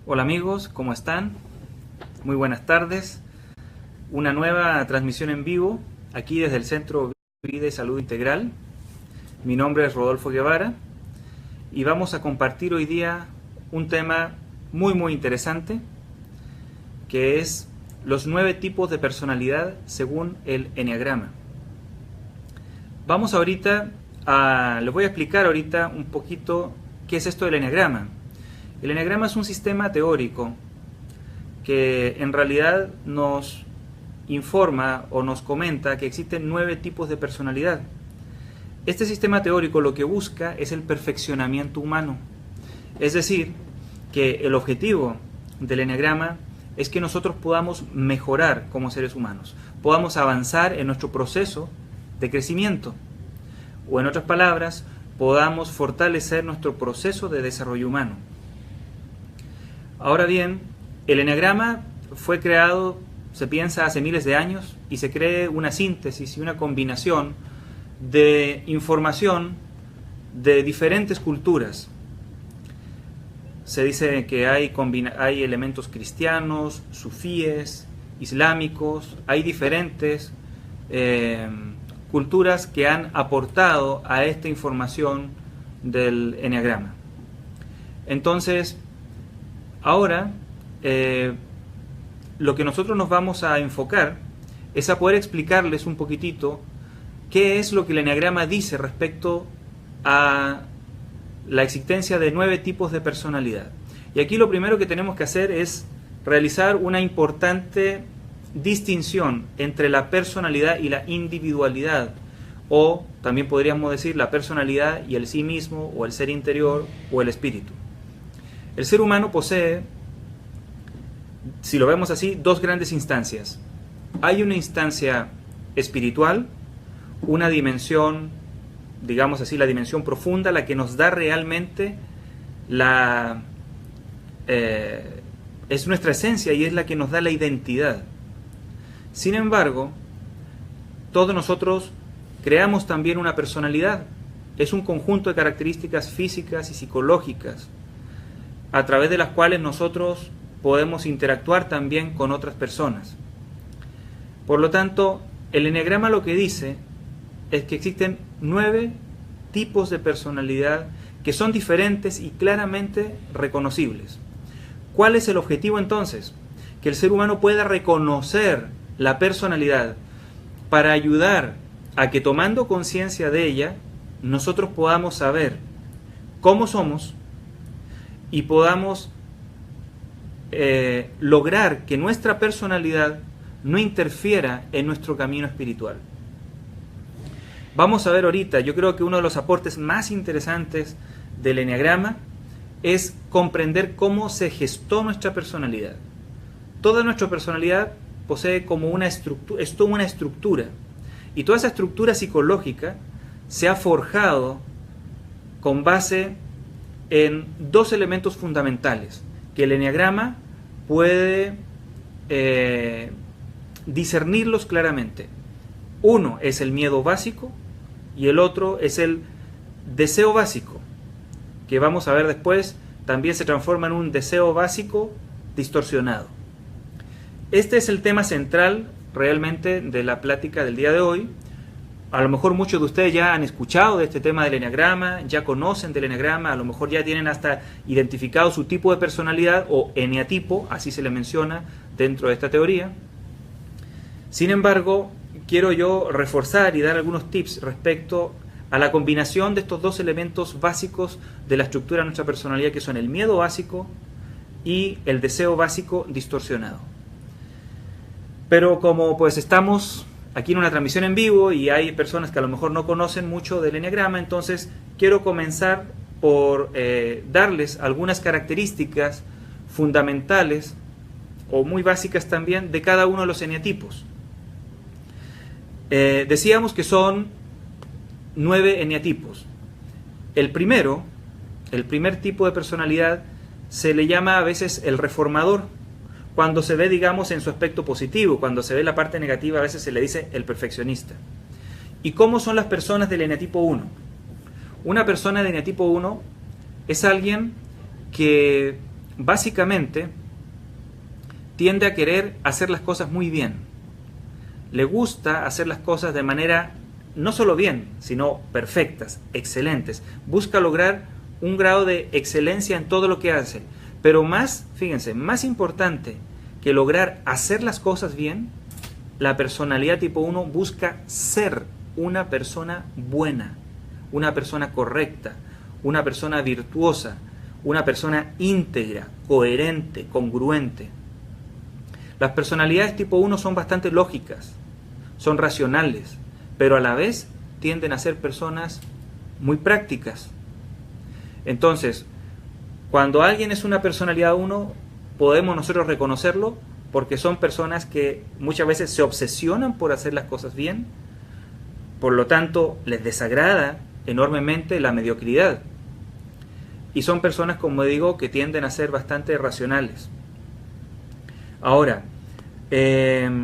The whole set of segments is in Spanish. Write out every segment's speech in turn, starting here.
Hola amigos, ¿cómo están? Muy buenas tardes. Una nueva transmisión en vivo aquí desde el Centro Vida y Salud Integral. Mi nombre es Rodolfo Guevara y vamos a compartir hoy día un tema muy interesante que es los 9 tipos de personalidad según el Eneagrama. Les voy a explicar ahorita un poquito qué es esto del Eneagrama. El Eneagrama es un sistema teórico que en realidad nos informa o nos comenta que existen 9 tipos de personalidad. Este sistema teórico lo que busca es el perfeccionamiento humano. Es decir, que el objetivo del Eneagrama es que nosotros podamos mejorar como seres humanos, podamos avanzar en nuestro proceso de crecimiento, o en otras palabras, podamos fortalecer nuestro proceso de desarrollo humano. Ahora bien, el Eneagrama fue creado, se piensa, hace miles de años, y se cree una síntesis y una combinación de información de diferentes culturas. Se dice que hay elementos cristianos, sufíes, islámicos, hay diferentes culturas que han aportado a esta información del Eneagrama. Entonces, ahora, lo que nosotros nos vamos a enfocar es a poder explicarles un poquitito qué es lo que el Eneagrama dice respecto a la existencia de 9 tipos de personalidad. Y aquí lo primero que tenemos que hacer es realizar una importante distinción entre la personalidad y la individualidad, o también podríamos decir la personalidad y el sí mismo, o el ser interior, o el espíritu. El ser humano posee, si lo vemos así, 2 grandes instancias. Hay una instancia espiritual, una dimensión, digamos así, la dimensión profunda, la que nos da realmente es nuestra esencia y es la que nos da la identidad. Sin embargo, todos nosotros creamos también una personalidad. Es un conjunto de características físicas y psicológicas a través de las cuales nosotros podemos interactuar también con otras personas. Por lo tanto, el Eneagrama lo que dice es que existen 9 tipos de personalidad que son diferentes y claramente reconocibles. ¿Cuál es el objetivo entonces? Que el ser humano pueda reconocer la personalidad para ayudar a que, tomando conciencia de ella, nosotros podamos saber cómo somos y podamos lograr que nuestra personalidad no interfiera en nuestro camino espiritual. Vamos a ver ahorita, yo creo que uno de los aportes más interesantes del Eneagrama es comprender cómo se gestó nuestra personalidad. Toda nuestra personalidad posee como una estructura, es toda una estructura, y toda esa estructura psicológica se ha forjado con base en 2 elementos fundamentales que el Eneagrama puede discernirlos claramente. Uno es el miedo básico y el otro es el deseo básico, que vamos a ver después también se transforma en un deseo básico distorsionado. Este es el tema central realmente de la plática del día de hoy. A lo mejor muchos de ustedes ya han escuchado de este tema del Eneagrama, ya conocen del Eneagrama, a lo mejor ya tienen hasta identificado su tipo de personalidad o eneatipo, así se le menciona dentro de esta teoría. Sin embargo, quiero yo reforzar y dar algunos tips respecto a la combinación de estos 2 elementos básicos de la estructura de nuestra personalidad, que son el miedo básico y el deseo básico distorsionado. Pero como pues estamos aquí en una transmisión en vivo y hay personas que a lo mejor no conocen mucho del Eneagrama, entonces quiero comenzar por darles algunas características fundamentales o muy básicas también de cada uno de los eneatipos. Decíamos que son 9 eneatipos. El primer tipo de personalidad se le llama a veces el reformador, cuando se ve, digamos, en su aspecto positivo. Cuando se ve la parte negativa, a veces se le dice el perfeccionista. ¿Y cómo son las personas del eneatipo 1? Una persona de eneatipo 1 es alguien que básicamente tiende a querer hacer las cosas muy bien. Le gusta hacer las cosas de manera no solo bien, sino perfectas, excelentes. Busca lograr un grado de excelencia en todo lo que hace. Pero más, fíjense, más importante que lograr hacer las cosas bien, la personalidad tipo 1 busca ser una persona buena, una persona correcta, una persona virtuosa, una persona íntegra, coherente, congruente. Las personalidades tipo 1 son bastante lógicas, son racionales, pero a la vez tienden a ser personas muy prácticas. Entonces, cuando alguien es una personalidad 1, podemos nosotros reconocerlo porque son personas que muchas veces se obsesionan por hacer las cosas bien, por lo tanto les desagrada enormemente la mediocridad. Y son personas, como digo, que tienden a ser bastante racionales. Ahora, ¿qué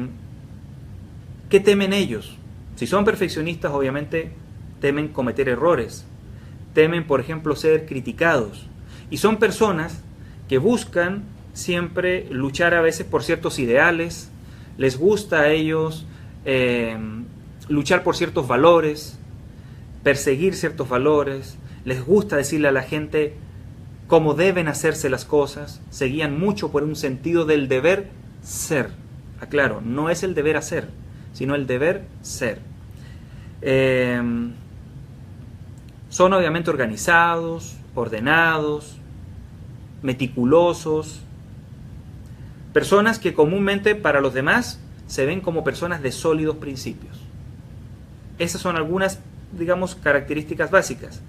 temen ellos? Si son perfeccionistas, obviamente temen cometer errores, temen, por ejemplo, ser criticados. Y son personas que buscan siempre luchar a veces por ciertos ideales, les gusta a ellos luchar por ciertos valores, perseguir ciertos valores, les gusta decirle a la gente cómo deben hacerse las cosas, se guían mucho por un sentido del deber ser. Aclaro, no es el deber hacer, sino el deber ser. Son obviamente organizados, ordenados, meticulosos, personas que comúnmente para los demás se ven como personas de sólidos principios. Esas son algunas, digamos, características básicas.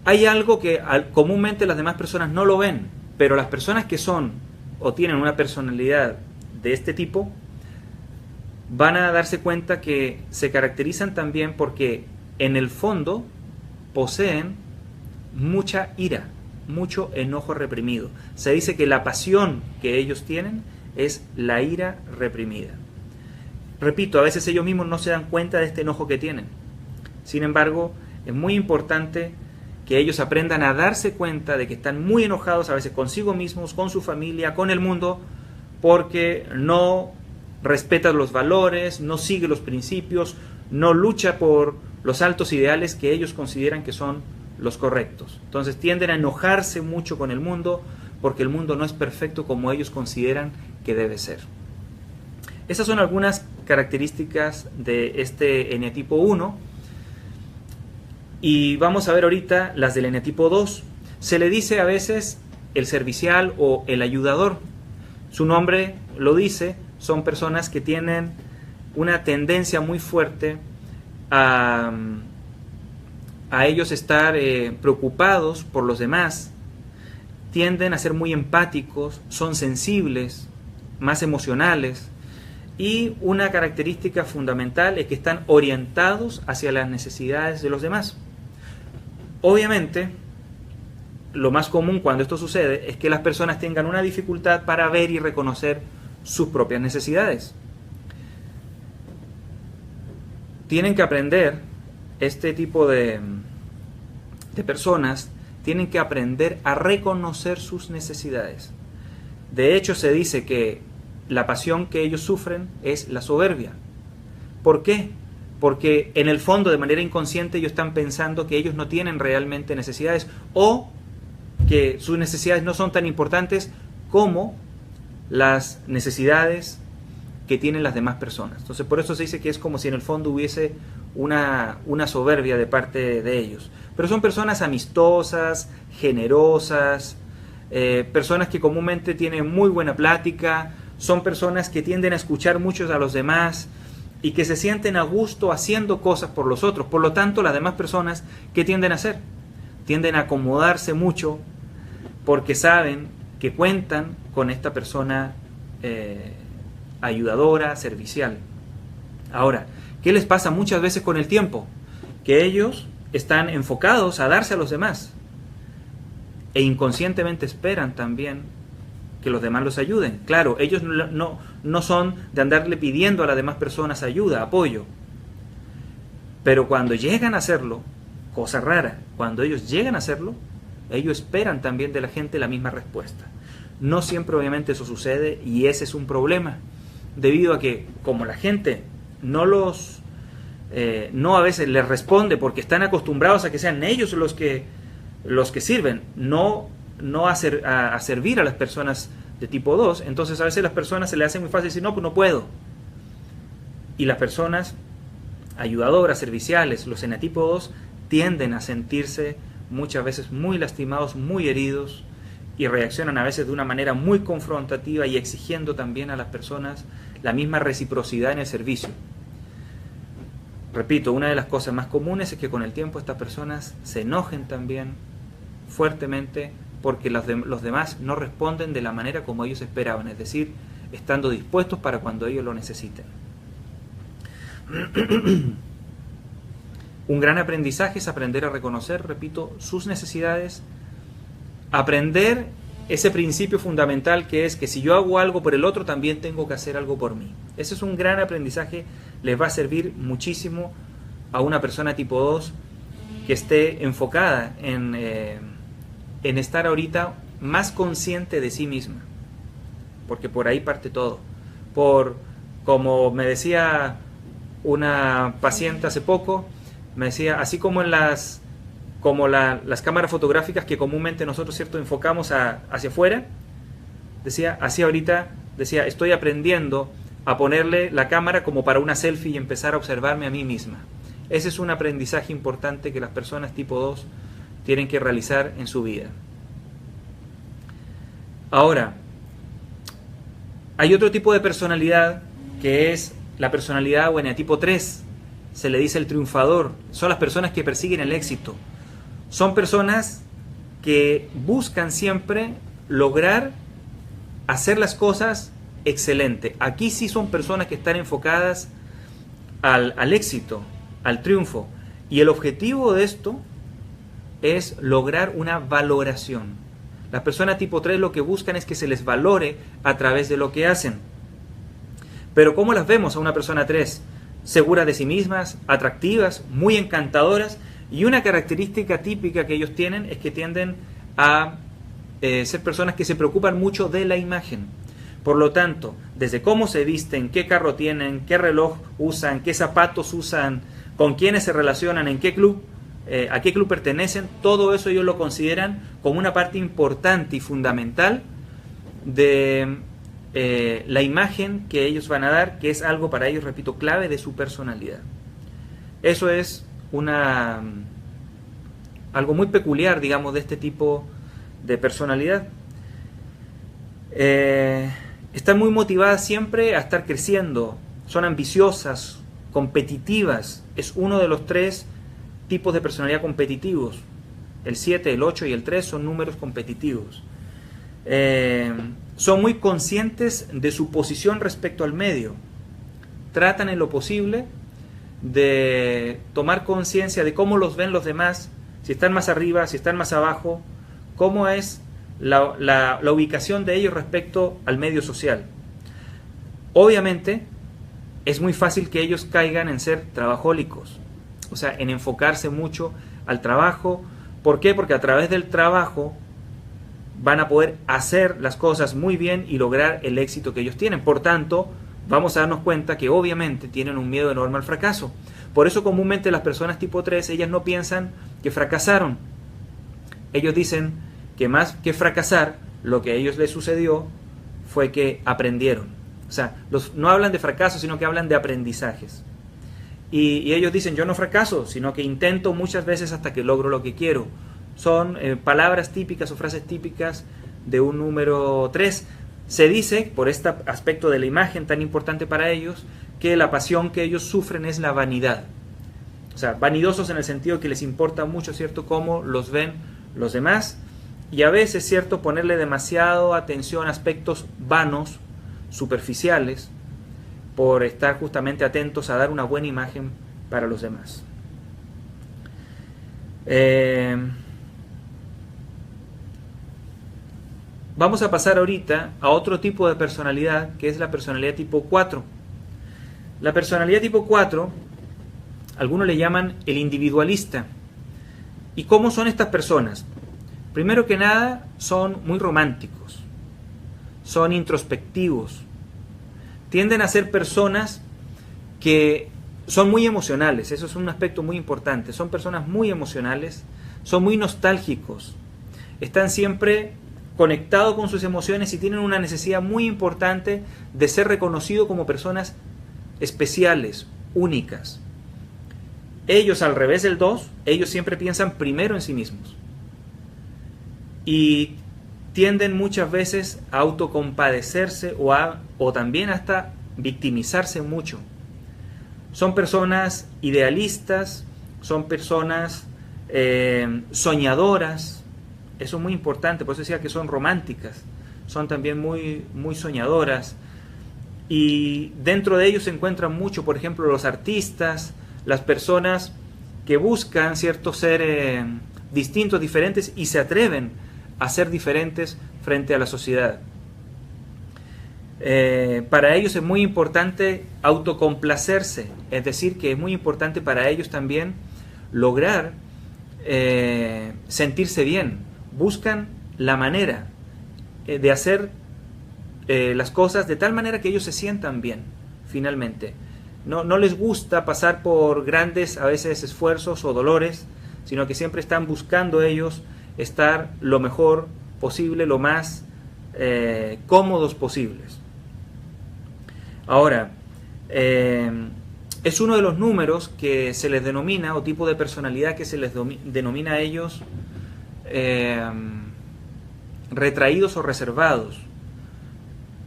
Hay algo que comúnmente las demás personas no lo ven, pero las personas que son o tienen una personalidad de este tipo van a darse cuenta que se caracterizan también porque en el fondo poseen mucha ira, mucho enojo reprimido. Se dice que la pasión que ellos tienen es la ira reprimida. Repito, a veces ellos mismos no se dan cuenta de este enojo que tienen. Sin embargo, es muy importante que ellos aprendan a darse cuenta de que están muy enojados a veces consigo mismos, con su familia, con el mundo, porque no respeta los valores, no sigue los principios, no lucha por los altos ideales que ellos consideran que son los correctos. Entonces tienden a enojarse mucho con el mundo porque el mundo no es perfecto como ellos consideran que debe ser. Esas son algunas características de este eneatipo 1 y vamos a ver ahorita las del eneatipo 2. Se le dice a veces el servicial o el ayudador. Su nombre lo dice, son personas que tienen una tendencia muy fuerte a ellos estar preocupados por los demás, tienden a ser muy empáticos, son sensibles, más emocionales, y una característica fundamental es que están orientados hacia las necesidades de los demás. Obviamente, lo más común cuando esto sucede es que las personas tengan una dificultad para ver y reconocer sus propias necesidades. Tienen que aprender, este tipo de personas tienen que aprender a reconocer sus necesidades. De hecho, se dice que la pasión que ellos sufren es la soberbia. ¿Por qué? Porque en el fondo, de manera inconsciente, ellos están pensando que ellos no tienen realmente necesidades o que sus necesidades no son tan importantes como las necesidades que tienen las demás personas. Entonces, por eso se dice que es como si en el fondo hubiese una soberbia de parte de ellos. Pero son personas amistosas, generosas, personas que comúnmente tienen muy buena plática, son personas que tienden a escuchar mucho a los demás y que se sienten a gusto haciendo cosas por los otros. Por lo tanto, las demás personas, ¿qué tienden a hacer? Tienden a acomodarse mucho porque saben que cuentan con esta persona ayudadora, servicial. Ahora, ¿qué les pasa muchas veces con el tiempo? Que ellos están enfocados a darse a los demás e inconscientemente esperan también que los demás los ayuden. Claro, ellos no son de andarle pidiendo a las demás personas ayuda, apoyo. Pero cuando llegan a hacerlo, cosa rara, cuando ellos llegan a hacerlo, ellos esperan también de la gente la misma respuesta. No siempre obviamente eso sucede y ese es un problema, debido a que como la gente no a veces les responde porque están acostumbrados a que sean ellos los que sirven, no a servir a las personas de tipo 2, entonces a veces las personas se les hace muy fácil decir, no, pues no puedo. Y las personas ayudadoras, serviciales, los enatipo 2, tienden a sentirse muchas veces muy lastimados, muy heridos, y reaccionan a veces de una manera muy confrontativa y exigiendo también a las personas la misma reciprocidad en el servicio. Repito, una de las cosas más comunes es que con el tiempo estas personas se enojen también fuertemente porque los demás no responden de la manera como ellos esperaban, es decir, estando dispuestos para cuando ellos lo necesiten. Un gran aprendizaje es aprender a reconocer, repito, sus necesidades, aprender ese principio fundamental que es que si yo hago algo por el otro, también tengo que hacer algo por mí. Ese es un gran aprendizaje, les va a servir muchísimo a una persona tipo 2 que esté enfocada en estar ahorita más consciente de sí misma, porque por ahí parte todo. Como me decía una paciente hace poco, me decía, así como en las cámaras fotográficas que comúnmente nosotros, ¿cierto?, enfocamos hacia afuera, decía, así ahorita, decía, estoy aprendiendo a ponerle la cámara como para una selfie y empezar a observarme a mí misma. Ese es un aprendizaje importante que las personas tipo 2 tienen que realizar en su vida. Ahora, hay otro tipo de personalidad que es la personalidad tipo 3, se le dice el triunfador, son las personas que persiguen el éxito. Son personas que buscan siempre lograr hacer las cosas excelente. Aquí sí son personas que están enfocadas al éxito, al triunfo. Y el objetivo de esto es lograr una valoración. Las personas tipo 3 lo que buscan es que se les valore a través de lo que hacen. Pero ¿cómo las vemos a una persona 3? Seguras de sí mismas, atractivas, muy encantadoras. Y una característica típica que ellos tienen es que tienden a ser personas que se preocupan mucho de la imagen. Por lo tanto, desde cómo se visten, qué carro tienen, qué reloj usan, qué zapatos usan, con quiénes se relacionan, en qué club, a qué club pertenecen, todo eso ellos lo consideran como una parte importante y fundamental de la imagen que ellos van a dar, que es algo para ellos, repito, clave de su personalidad. Eso es algo muy peculiar, digamos, de este tipo de personalidad. Están muy motivadas siempre a estar creciendo, son ambiciosas, competitivas. Es uno de los 3 tipos de personalidad competitivos. El 7, el 8 y el 3 son números competitivos. Son muy conscientes de su posición respecto al medio. Tratan en lo posible de tomar conciencia de cómo los ven los demás, si están más arriba, si están más abajo, cómo es la ubicación de ellos respecto al medio social. Obviamente, es muy fácil que ellos caigan en ser trabajólicos, o sea, en enfocarse mucho al trabajo. ¿Por qué? Porque a través del trabajo van a poder hacer las cosas muy bien y lograr el éxito que ellos tienen. Por tanto, vamos a darnos cuenta que obviamente tienen un miedo enorme al fracaso. Por eso comúnmente las personas tipo 3, ellas no piensan que fracasaron. Ellos dicen que más que fracasar, lo que a ellos les sucedió fue que aprendieron. O sea, no hablan de fracaso, sino que hablan de aprendizajes. Y ellos dicen, yo no fracaso, sino que intento muchas veces hasta que logro lo que quiero. Son palabras típicas o frases típicas de un número 3. Se dice, por este aspecto de la imagen tan importante para ellos, que la pasión que ellos sufren es la vanidad. O sea, vanidosos en el sentido que les importa mucho, ¿cierto?, cómo los ven los demás. Y a veces, ¿cierto?, ponerle demasiado atención a aspectos vanos, superficiales, por estar justamente atentos a dar una buena imagen para los demás. Vamos a pasar ahorita a otro tipo de personalidad, que es la personalidad tipo 4. La personalidad tipo 4, algunos le llaman el individualista. ¿Y cómo son estas personas? Primero que nada, son muy románticos, son introspectivos, tienden a ser personas que son muy emocionales, eso es un aspecto muy importante, son personas muy emocionales, son muy nostálgicos, están siempre conectados con sus emociones y tienen una necesidad muy importante de ser reconocidos como personas especiales, únicas. Ellos, al revés del 2, ellos siempre piensan primero en sí mismos y tienden muchas veces a autocompadecerse o también hasta victimizarse mucho. Son personas idealistas, son personas soñadoras, eso es muy importante, por eso decía que son románticas, son también muy, muy soñadoras, y dentro de ellos se encuentran mucho, por ejemplo, los artistas, las personas que buscan ciertos ser distintos, diferentes, y se atreven a ser diferentes frente a la sociedad. Para ellos es muy importante autocomplacerse, es decir, que es muy importante para ellos también lograr sentirse bien. Buscan la manera de hacer las cosas de tal manera que ellos se sientan bien, finalmente. No les gusta pasar por grandes, a veces, esfuerzos o dolores, sino que siempre están buscando ellos estar lo mejor posible, lo más cómodos posibles. Ahora, es uno de los números que se les denomina, o tipo de personalidad que se les denomina a ellos retraídos o reservados.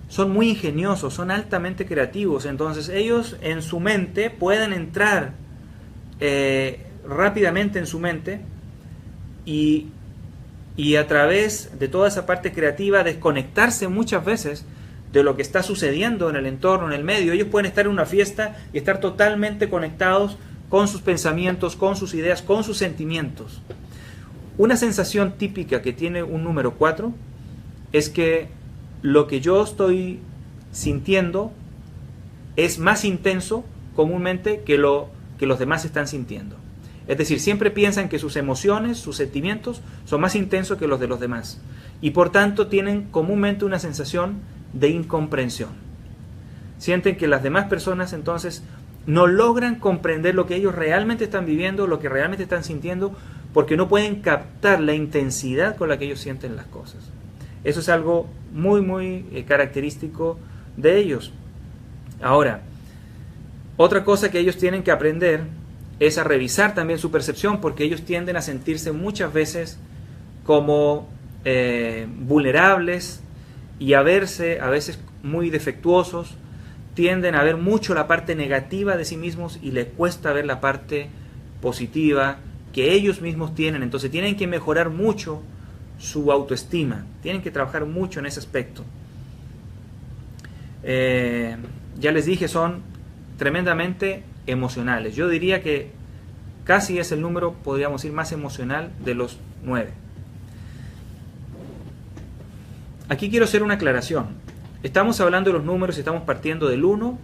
Son muy ingeniosos, son altamente creativos, entonces ellos en su mente pueden entrar rápidamente en su mente y a través de toda esa parte creativa desconectarse muchas veces de lo que está sucediendo en el entorno, en el medio. Ellos pueden estar en una fiesta y estar totalmente conectados con sus pensamientos, con sus ideas, con sus sentimientos. Una sensación típica que tiene un número 4 es que lo que yo estoy sintiendo es más intenso comúnmente que lo que los demás están sintiendo. Es decir, siempre piensan que sus emociones, sus sentimientos son más intensos que los de los demás. Y por tanto tienen comúnmente una sensación de incomprensión. Sienten que las demás personas entonces no logran comprender lo que ellos realmente están viviendo, lo que realmente están sintiendo, porque no pueden captar la intensidad con la que ellos sienten las cosas. Eso es algo muy, muy característico de ellos. Ahora, otra cosa que ellos tienen que aprender es a revisar también su percepción, porque ellos tienden a sentirse muchas veces como vulnerables y a verse a veces muy defectuosos, tienden a ver mucho la parte negativa de sí mismos y les cuesta ver la parte positiva que ellos mismos tienen. Entonces tienen que mejorar mucho su autoestima, tienen que trabajar mucho en ese aspecto. Ya les dije, son tremendamente emocionales. Yo diría que casi es el número, podríamos decir, más emocional de los 9. Aquí quiero hacer una aclaración. Estamos hablando de los números y estamos partiendo del 1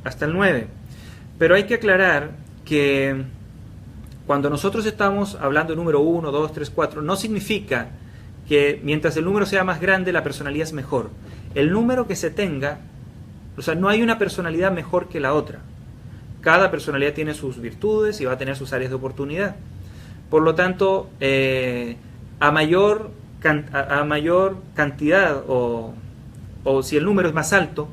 hasta el 9. Pero hay que aclarar que cuando nosotros estamos hablando de número 1, 2, 3, 4, no significa que mientras el número sea más grande la personalidad es mejor. El número que se tenga, o sea, no hay una personalidad mejor que la otra. Cada personalidad tiene sus virtudes y va a tener sus áreas de oportunidad. Por lo tanto, a mayor cantidad o si el número es más alto,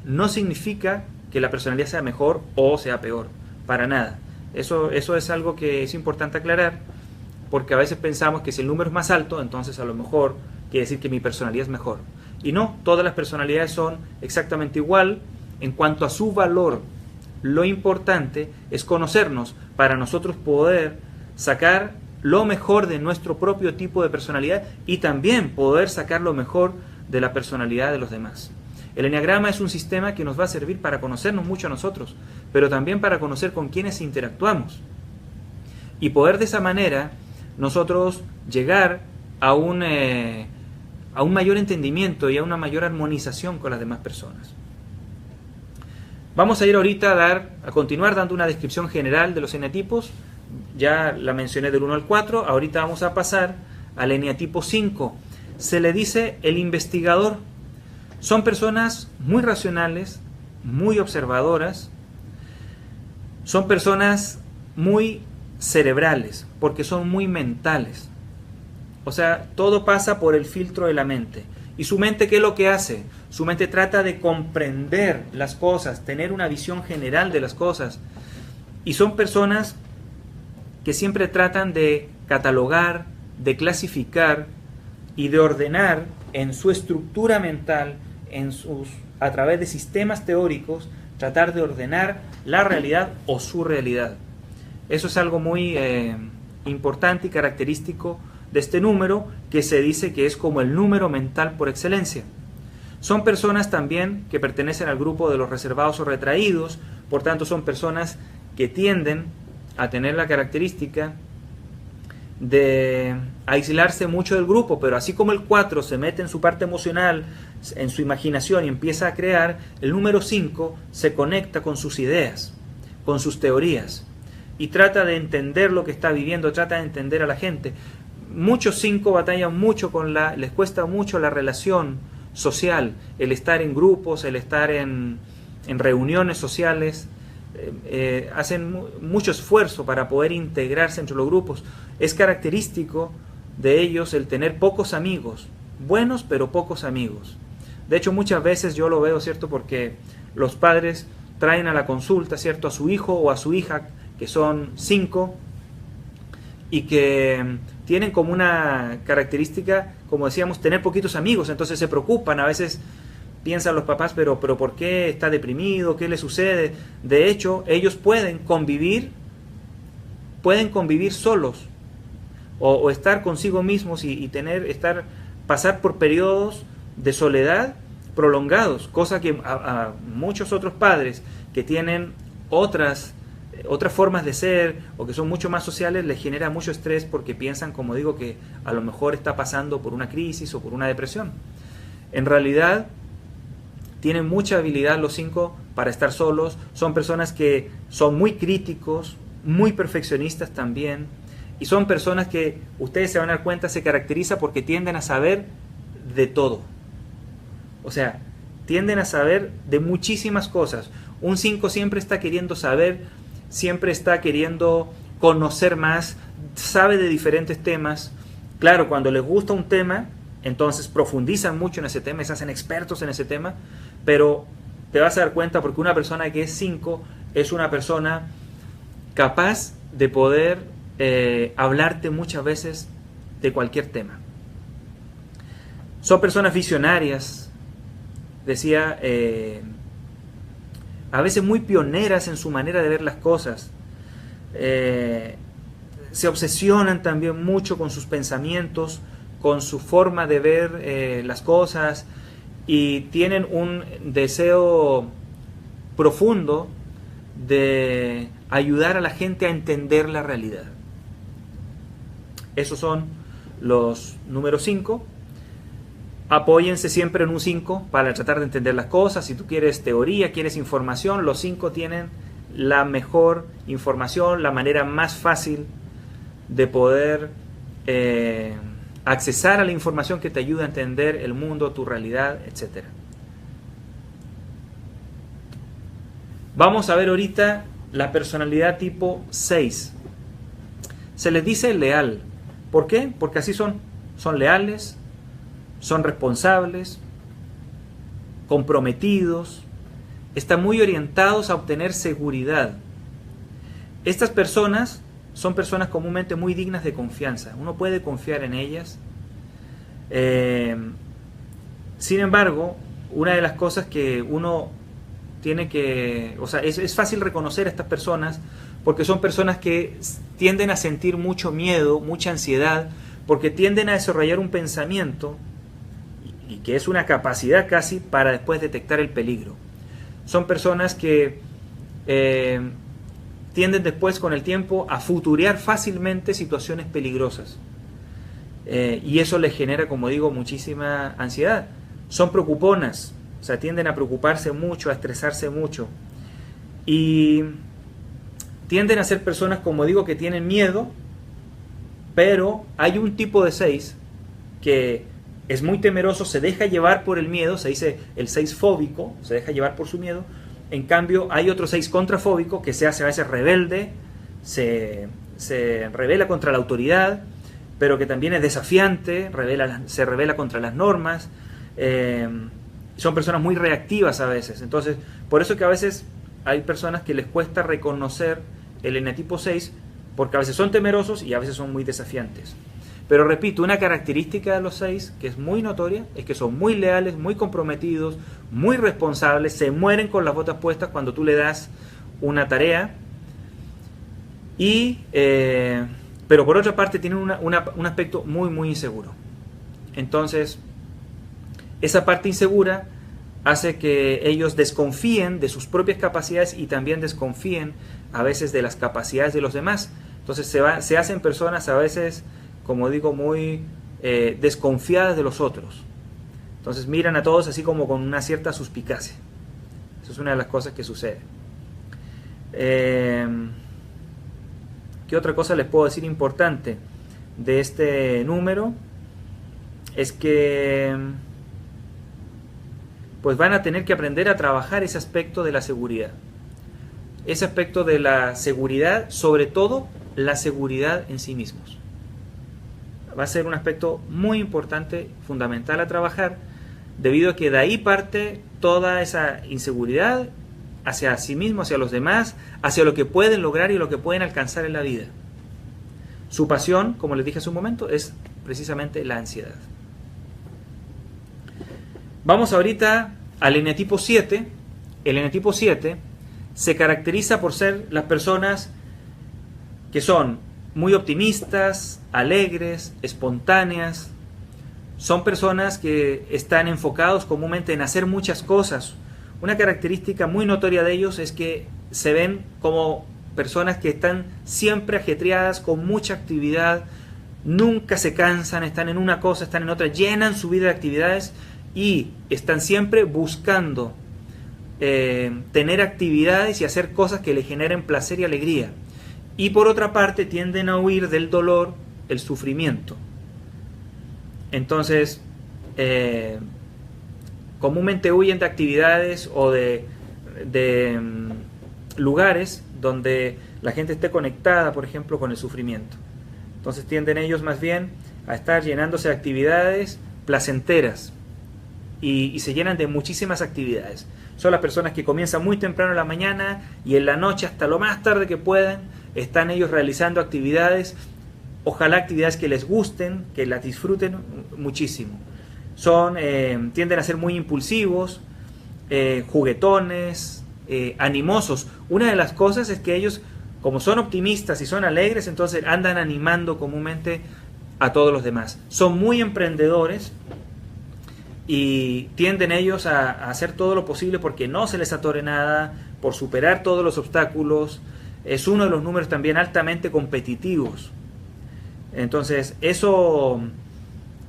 no significa que la personalidad sea mejor o sea peor, para nada. Eso es algo que es importante aclarar, porque a veces pensamos que si el número es más alto, entonces a lo mejor quiere decir que mi personalidad es mejor. Y no, todas las personalidades son exactamente igual en cuanto a su valor. Lo importante es conocernos para nosotros poder sacar lo mejor de nuestro propio tipo de personalidad y también poder sacar lo mejor de la personalidad de los demás. El eneagrama es un sistema que nos va a servir para conocernos mucho a nosotros, pero también para conocer con quienes interactuamos y poder de esa manera nosotros llegar a un mayor entendimiento y a una mayor armonización con las demás personas. Vamos a ir ahorita a continuar dando una descripción general de los eneatipos. Ya la mencioné del 1 al 4, ahorita vamos a pasar al eneatipo 5. Se le dice el investigador. Son personas muy racionales, muy observadoras, son personas muy cerebrales, porque son muy mentales. O sea, todo pasa por el filtro de la mente. ¿Y su mente qué es lo que hace? Su mente trata de comprender las cosas, tener una visión general de las cosas. Y son personas que siempre tratan de catalogar, de clasificar y de ordenar en su estructura mental, a través de sistemas teóricos, tratar de ordenar la realidad o su realidad. Eso es algo muy importante y característico de este número, que se dice que es como el número mental por excelencia. Son personas también que pertenecen al grupo de los reservados o retraídos, por tanto son personas que tienden a tener la característica de aislarse mucho del grupo, pero así como el 4 se mete en su parte emocional, en su imaginación y empieza a crear, el número 5 se conecta con sus ideas, con sus teorías y trata de entender lo que está viviendo, trata de entender a la gente. Muchos 5 batallan mucho les cuesta mucho la relación social, el estar en grupos, el estar en reuniones sociales, hacen mucho esfuerzo para poder integrarse entre los grupos. Es característico de ellos el tener pocos amigos, buenos pero pocos amigos. De hecho, muchas veces yo lo veo, ¿cierto? Porque los padres traen a la consulta, ¿cierto?, a su hijo o a su hija, que son 5, y que tienen como una característica, como decíamos, tener poquitos amigos. Entonces se preocupan, a veces piensan los papás, pero ¿por qué está deprimido? ¿Qué le sucede? De hecho, ellos pueden convivir solos, o estar consigo mismos y pasar por periodos de soledad prolongados, cosa que a muchos otros padres que tienen otras formas de ser o que son mucho más sociales les genera mucho estrés, porque piensan, como digo, que a lo mejor está pasando por una crisis o por una depresión. En realidad tienen mucha habilidad los 5 para estar solos. Son personas que son muy críticos, muy perfeccionistas también, y son personas que ustedes se van a dar cuenta se caracteriza porque tienden a saber de todo. O sea, tienden a saber de muchísimas cosas. Un 5 siempre está queriendo saber, siempre está queriendo conocer más, sabe de diferentes temas. Claro, cuando les gusta un tema, entonces profundizan mucho en ese tema y se hacen expertos en ese tema, pero te vas a dar cuenta porque una persona que es 5 es una persona capaz de poder hablarte muchas veces de cualquier tema. Son personas visionarias, decía, a veces muy pioneras en su manera de ver las cosas. Se obsesionan también mucho con sus pensamientos, con su forma de ver las cosas, y tienen un deseo profundo de ayudar a la gente a entender la realidad. Esos son los números 5. Apóyense siempre en un 5 para tratar de entender las cosas. Si tú quieres teoría, quieres información, los 5 tienen la mejor información, la manera más fácil de poder accesar a la información que te ayuda a entender el mundo, tu realidad, etc. Vamos a ver ahorita la personalidad tipo 6. Se les dice leal. ¿Por qué? Porque así son. Son leales, son responsables, comprometidos, están muy orientados a obtener seguridad. Estas personas son personas comúnmente muy dignas de confianza. Uno puede confiar en ellas. Sin embargo, una de las cosas que uno tiene que... O sea, es fácil reconocer a estas personas porque son personas que tienden a sentir mucho miedo, mucha ansiedad, porque tienden a desarrollar un pensamiento y que es una capacidad casi para después detectar el peligro. Son personas que tienden después con el tiempo a futurear fácilmente situaciones peligrosas. Y eso les genera, como digo, muchísima ansiedad. Son preocuponas, o sea, tienden a preocuparse mucho, a estresarse mucho. Y tienden a ser personas, como digo, que tienen miedo, Pero hay un tipo de 6 que es muy temeroso, se deja llevar por el miedo, se dice el 6 fóbico, se deja llevar por su miedo. En cambio, hay otro 6 contrafóbico que se hace a veces rebelde, se rebela contra la autoridad, pero que también es desafiante, se rebela contra las normas. Son personas muy reactivas a veces. Entonces, por eso que a veces hay personas que les cuesta reconocer el eneatipo 6, porque a veces son temerosos y a veces son muy desafiantes. Pero repito, una característica de los 6 que es muy notoria es que son muy leales, muy comprometidos, muy responsables, se mueren con las botas puestas cuando tú le das una tarea. Pero por otra parte tienen un aspecto muy, muy inseguro. Entonces, esa parte insegura hace que ellos desconfíen de sus propias capacidades y también desconfíen a veces de las capacidades de los demás. Entonces se hacen personas a veces, como digo, muy desconfiadas de los otros. Entonces miran a todos así como con una cierta suspicacia. Eso es una de las cosas que sucede. ¿Qué otra cosa les puedo decir importante de este número? Es que pues van a tener que aprender a trabajar ese aspecto de la seguridad. Ese aspecto de la seguridad, sobre todo la seguridad en sí mismos. Va a ser un aspecto muy importante, fundamental a trabajar, debido a que de ahí parte toda esa inseguridad hacia sí mismo, hacia los demás, hacia lo que pueden lograr y lo que pueden alcanzar en la vida. Su pasión, como les dije hace un momento, es precisamente la ansiedad. Vamos ahorita al eneatipo 7. El eneatipo 7 se caracteriza por ser las personas que son muy optimistas, alegres, espontáneas. Son personas que están enfocados comúnmente en hacer muchas cosas. Una característica muy notoria de ellos es que se ven como personas que están siempre ajetreadas, con mucha actividad, nunca se cansan, están en una cosa, están en otra, llenan su vida de actividades y están siempre buscando tener actividades y hacer cosas que les generen placer y alegría. Y por otra parte tienden a huir del dolor, el sufrimiento. Entonces, comúnmente huyen de actividades o de lugares donde la gente esté conectada, por ejemplo, con el sufrimiento. Entonces tienden ellos más bien a estar llenándose de actividades placenteras y se llenan de muchísimas actividades. Son las personas que comienzan muy temprano en la mañana y en la noche hasta lo más tarde que puedan están ellos realizando actividades, ojalá actividades que les gusten, que las disfruten muchísimo. Tienden a ser muy impulsivos, juguetones, animosos. Una de las cosas es que ellos, como son optimistas y son alegres, entonces andan animando comúnmente a todos los demás. Son muy emprendedores y tienden ellos a hacer todo lo posible porque no se les atore nada, por superar todos los obstáculos. Es uno de los números también altamente competitivos. Entonces eso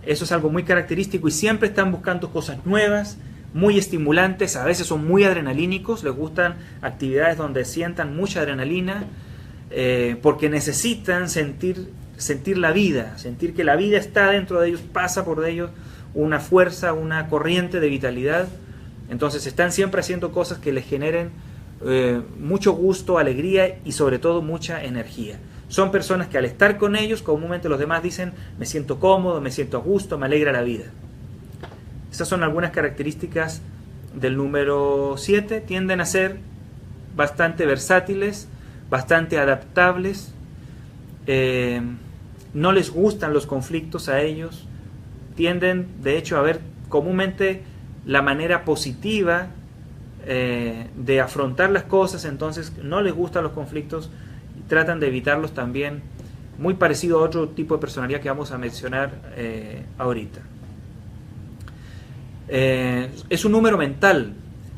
es algo muy característico y siempre están buscando cosas nuevas, muy estimulantes, a veces son muy adrenalínicos, les gustan actividades donde sientan mucha adrenalina, porque necesitan sentir la vida, sentir que la vida está dentro de ellos, pasa por ellos una fuerza, una corriente de vitalidad. Entonces están siempre haciendo cosas que les generen mucho gusto, alegría y sobre todo mucha energía. Son personas que al estar con ellos, comúnmente los demás dicen, me siento cómodo, me siento a gusto, me alegra la vida. Estas son algunas características del número 7. Tienden a ser bastante versátiles, bastante adaptables. No les gustan los conflictos a ellos. Tienden, de hecho, a ver comúnmente la manera positiva de afrontar las cosas. Entonces no les gustan los conflictos y tratan de evitarlos también. Muy parecido a otro tipo de personalidad que vamos a mencionar ahorita. Es un número mental.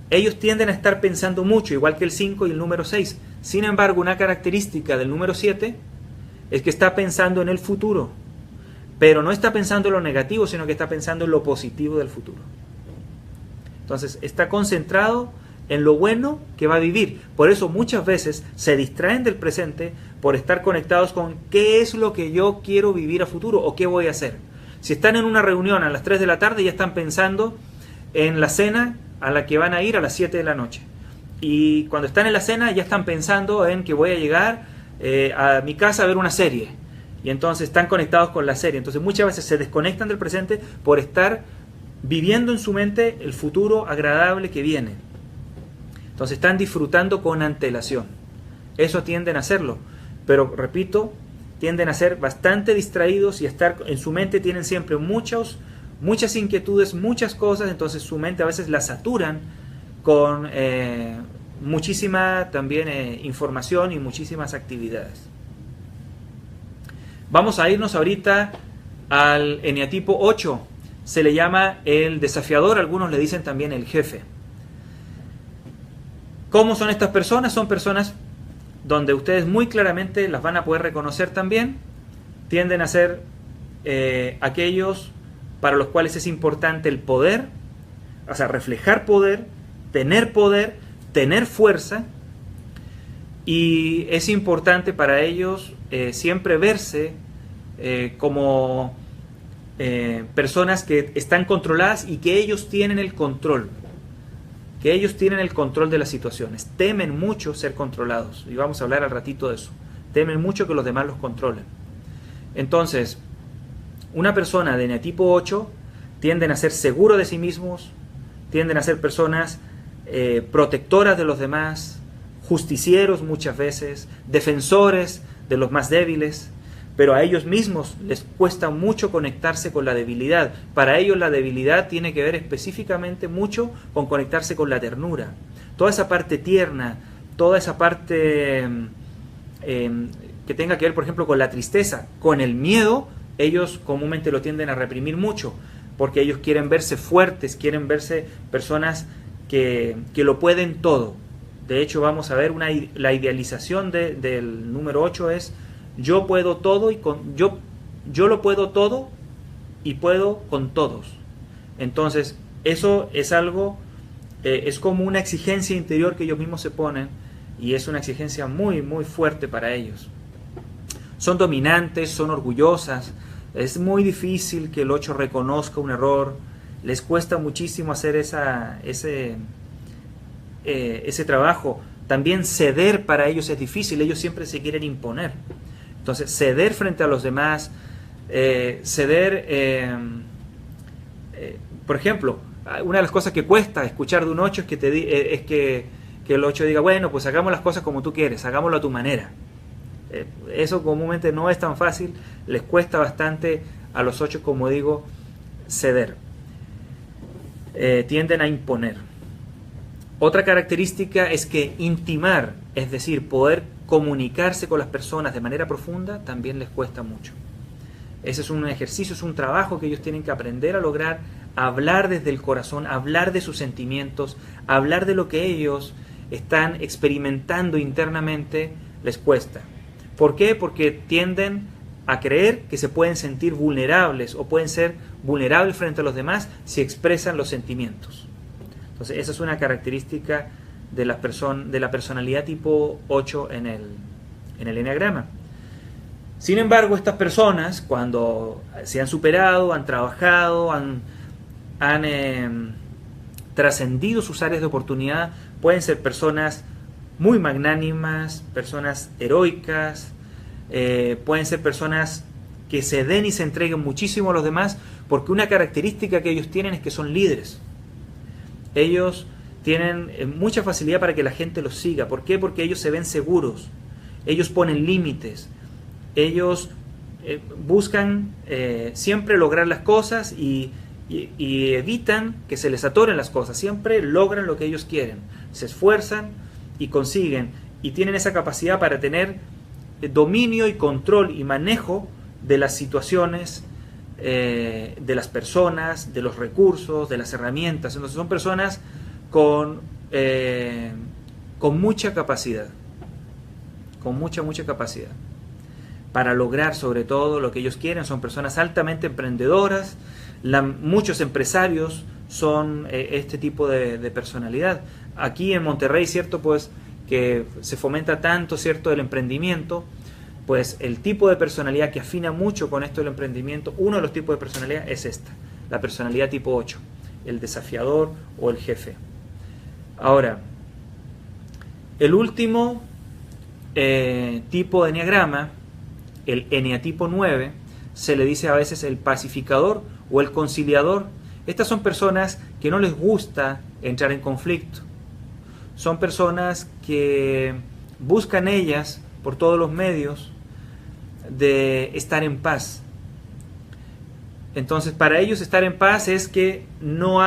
Ellos tienden a estar pensando mucho, igual que el 5 y el número 6. Sin embargo, una característica del número 7 es que está pensando en el futuro, pero no está pensando en lo negativo, sino que está pensando en lo positivo del futuro. Entonces, está concentrado en lo bueno que va a vivir. Por eso muchas veces se distraen del presente por estar conectados con qué es lo que yo quiero vivir a futuro o qué voy a hacer. Si están en una reunión a las 3 de la tarde, ya están pensando en la cena a la que van a ir a las 7 de la noche. Y cuando están en la cena ya están pensando en que voy a llegar a mi casa a ver una serie. Y entonces están conectados con la serie. Entonces muchas veces se desconectan del presente por estar viviendo en su mente el futuro agradable que viene. Entonces están disfrutando con antelación. Eso tienden a hacerlo. Pero repito, tienden a ser bastante distraídos y estar en su mente tienen siempre muchas inquietudes, muchas cosas. Entonces su mente a veces la saturan con muchísima también información y muchísimas actividades. Vamos a irnos ahorita al eneatipo 8. Se le llama el desafiador, algunos le dicen también el jefe. ¿Cómo son estas personas? Son personas donde ustedes muy claramente las van a poder reconocer también. Tienden a ser aquellos para los cuales es importante el poder, o sea, reflejar poder, tener fuerza, y es importante para ellos siempre verse como personas que están controladas y que ellos tienen el control. Que ellos tienen el control de las situaciones. Temen mucho ser controlados. Y vamos a hablar al ratito de eso. Temen mucho que los demás los controlen. Entonces, una persona de eneatipo 8 tienden a ser seguros de sí mismos, tienden a ser personas protectoras de los demás, justicieros muchas veces, defensores de los más débiles, pero a ellos mismos les cuesta mucho conectarse con la debilidad. Para ellos la debilidad tiene que ver específicamente mucho con conectarse con la ternura. Toda esa parte tierna, toda esa parte que tenga que ver, por ejemplo, con la tristeza, con el miedo, ellos comúnmente lo tienden a reprimir mucho, porque ellos quieren verse fuertes, quieren verse personas que lo pueden todo. De hecho, vamos a ver la idealización del número 8 es: yo puedo todo y yo lo puedo todo y puedo con todos. Entonces, eso es algo, es como una exigencia interior que ellos mismos se ponen, y es una exigencia muy, muy fuerte para ellos. Son dominantes, son orgullosas. Es muy difícil que el 8 reconozca un error. Les cuesta muchísimo hacer ese trabajo. También ceder para ellos es difícil. Ellos siempre se quieren imponer. Entonces, ceder frente a los demás, por ejemplo, una de las cosas que cuesta escuchar de un 8 es que el 8 diga: bueno, pues hagamos las cosas como tú quieres, hagámoslo a tu manera. Eso comúnmente no es tan fácil, les cuesta bastante a los 8, como digo, ceder. Tienden a imponer. Otra característica es que intimar, es decir, poder comunicarse con las personas de manera profunda, también les cuesta mucho. Ese es un ejercicio, es un trabajo que ellos tienen que aprender a lograr, hablar desde el corazón, hablar de sus sentimientos, hablar de lo que ellos están experimentando internamente, les cuesta. ¿Por qué? Porque tienden a creer que se pueden sentir vulnerables o pueden ser vulnerables frente a los demás si expresan los sentimientos. Entonces, esa es una característica de la personalidad tipo 8 en el eneagrama. Sin embargo, estas personas, cuando se han superado, han trabajado, han trascendido sus áreas de oportunidad, pueden ser personas muy magnánimas, personas heroicas, pueden ser personas que se den y se entreguen muchísimo a los demás, porque una característica que ellos tienen es que son líderes. Ellos tienen mucha facilidad para que la gente los siga. ¿Por qué? Porque ellos se ven seguros, ellos ponen límites, ellos buscan siempre lograr las cosas y evitan que se les atoren las cosas. Siempre logran lo que ellos quieren, se esfuerzan y consiguen, y tienen esa capacidad para tener dominio y control y manejo de las situaciones, de las personas, de los recursos, de las herramientas. Entonces son personas con mucha capacidad, con mucha capacidad para lograr sobre todo lo que ellos quieren. Son personas altamente emprendedoras. Muchos empresarios son este tipo de personalidad. aquí en Monterrey, ¿cierto? Pues que se fomenta tanto, ¿cierto?, el emprendimiento, pues el tipo de personalidad que afina mucho con esto del emprendimiento, uno de los tipos de personalidad es esta, la personalidad tipo 8, el desafiador o el jefe. Ahora, el último tipo de enneagrama, el eneatipo 9, se le dice a veces el pacificador o el conciliador. Estas son personas que no les gusta entrar en conflicto. Son personas que buscan ellas, por todos los medios, de estar en paz. Entonces, para ellos estar en paz es que no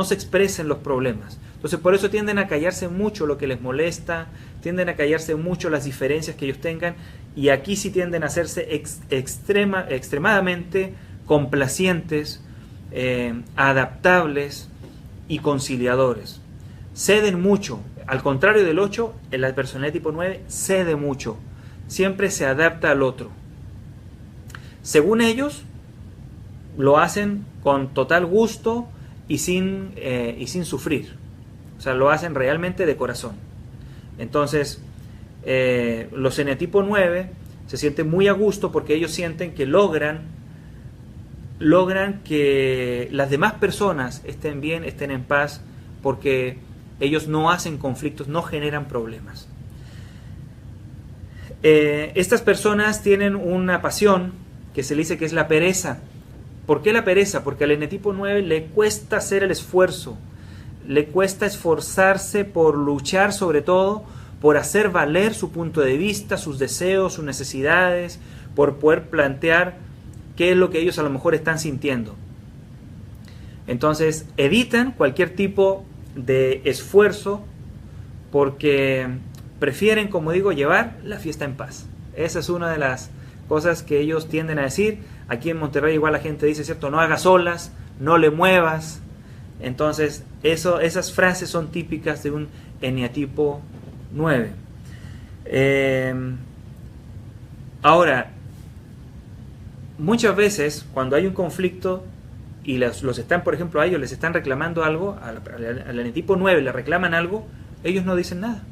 se expresen los problemas. Entonces, por eso tienden a callarse mucho lo que les molesta, tienden a callarse mucho las diferencias que ellos tengan, y aquí sí tienden a hacerse extremadamente complacientes, adaptables y conciliadores. Ceden mucho, al contrario del 8, en la personalidad tipo 9 cede mucho, siempre se adapta al otro. Según ellos, lo hacen con total gusto y sin sufrir, o sea, lo hacen realmente de corazón. Entonces, los eneatipo 9 se sienten muy a gusto porque ellos sienten que logran que las demás personas estén bien, estén en paz, porque ellos no hacen conflictos, no generan problemas. Estas personas tienen una pasión que se le dice que es la pereza. ¿Por qué la pereza? Porque al eneatipo 9 le cuesta hacer el esfuerzo, le cuesta esforzarse por luchar, sobre todo por hacer valer su punto de vista, sus deseos, sus necesidades, por poder plantear qué es lo que ellos a lo mejor están sintiendo. Entonces evitan cualquier tipo de esfuerzo porque prefieren, como digo, llevar la fiesta en paz. Esa es una de las cosas que ellos tienden a decir. Aquí en Monterrey igual la gente dice, ¿cierto?, no hagas olas, no le muevas. Entonces esas frases son típicas de un eneatipo 9. Ahora, muchas veces cuando hay un conflicto y los están, por ejemplo, a ellos les están reclamando algo, al eneatipo 9 le reclaman algo, ellos no dicen nada.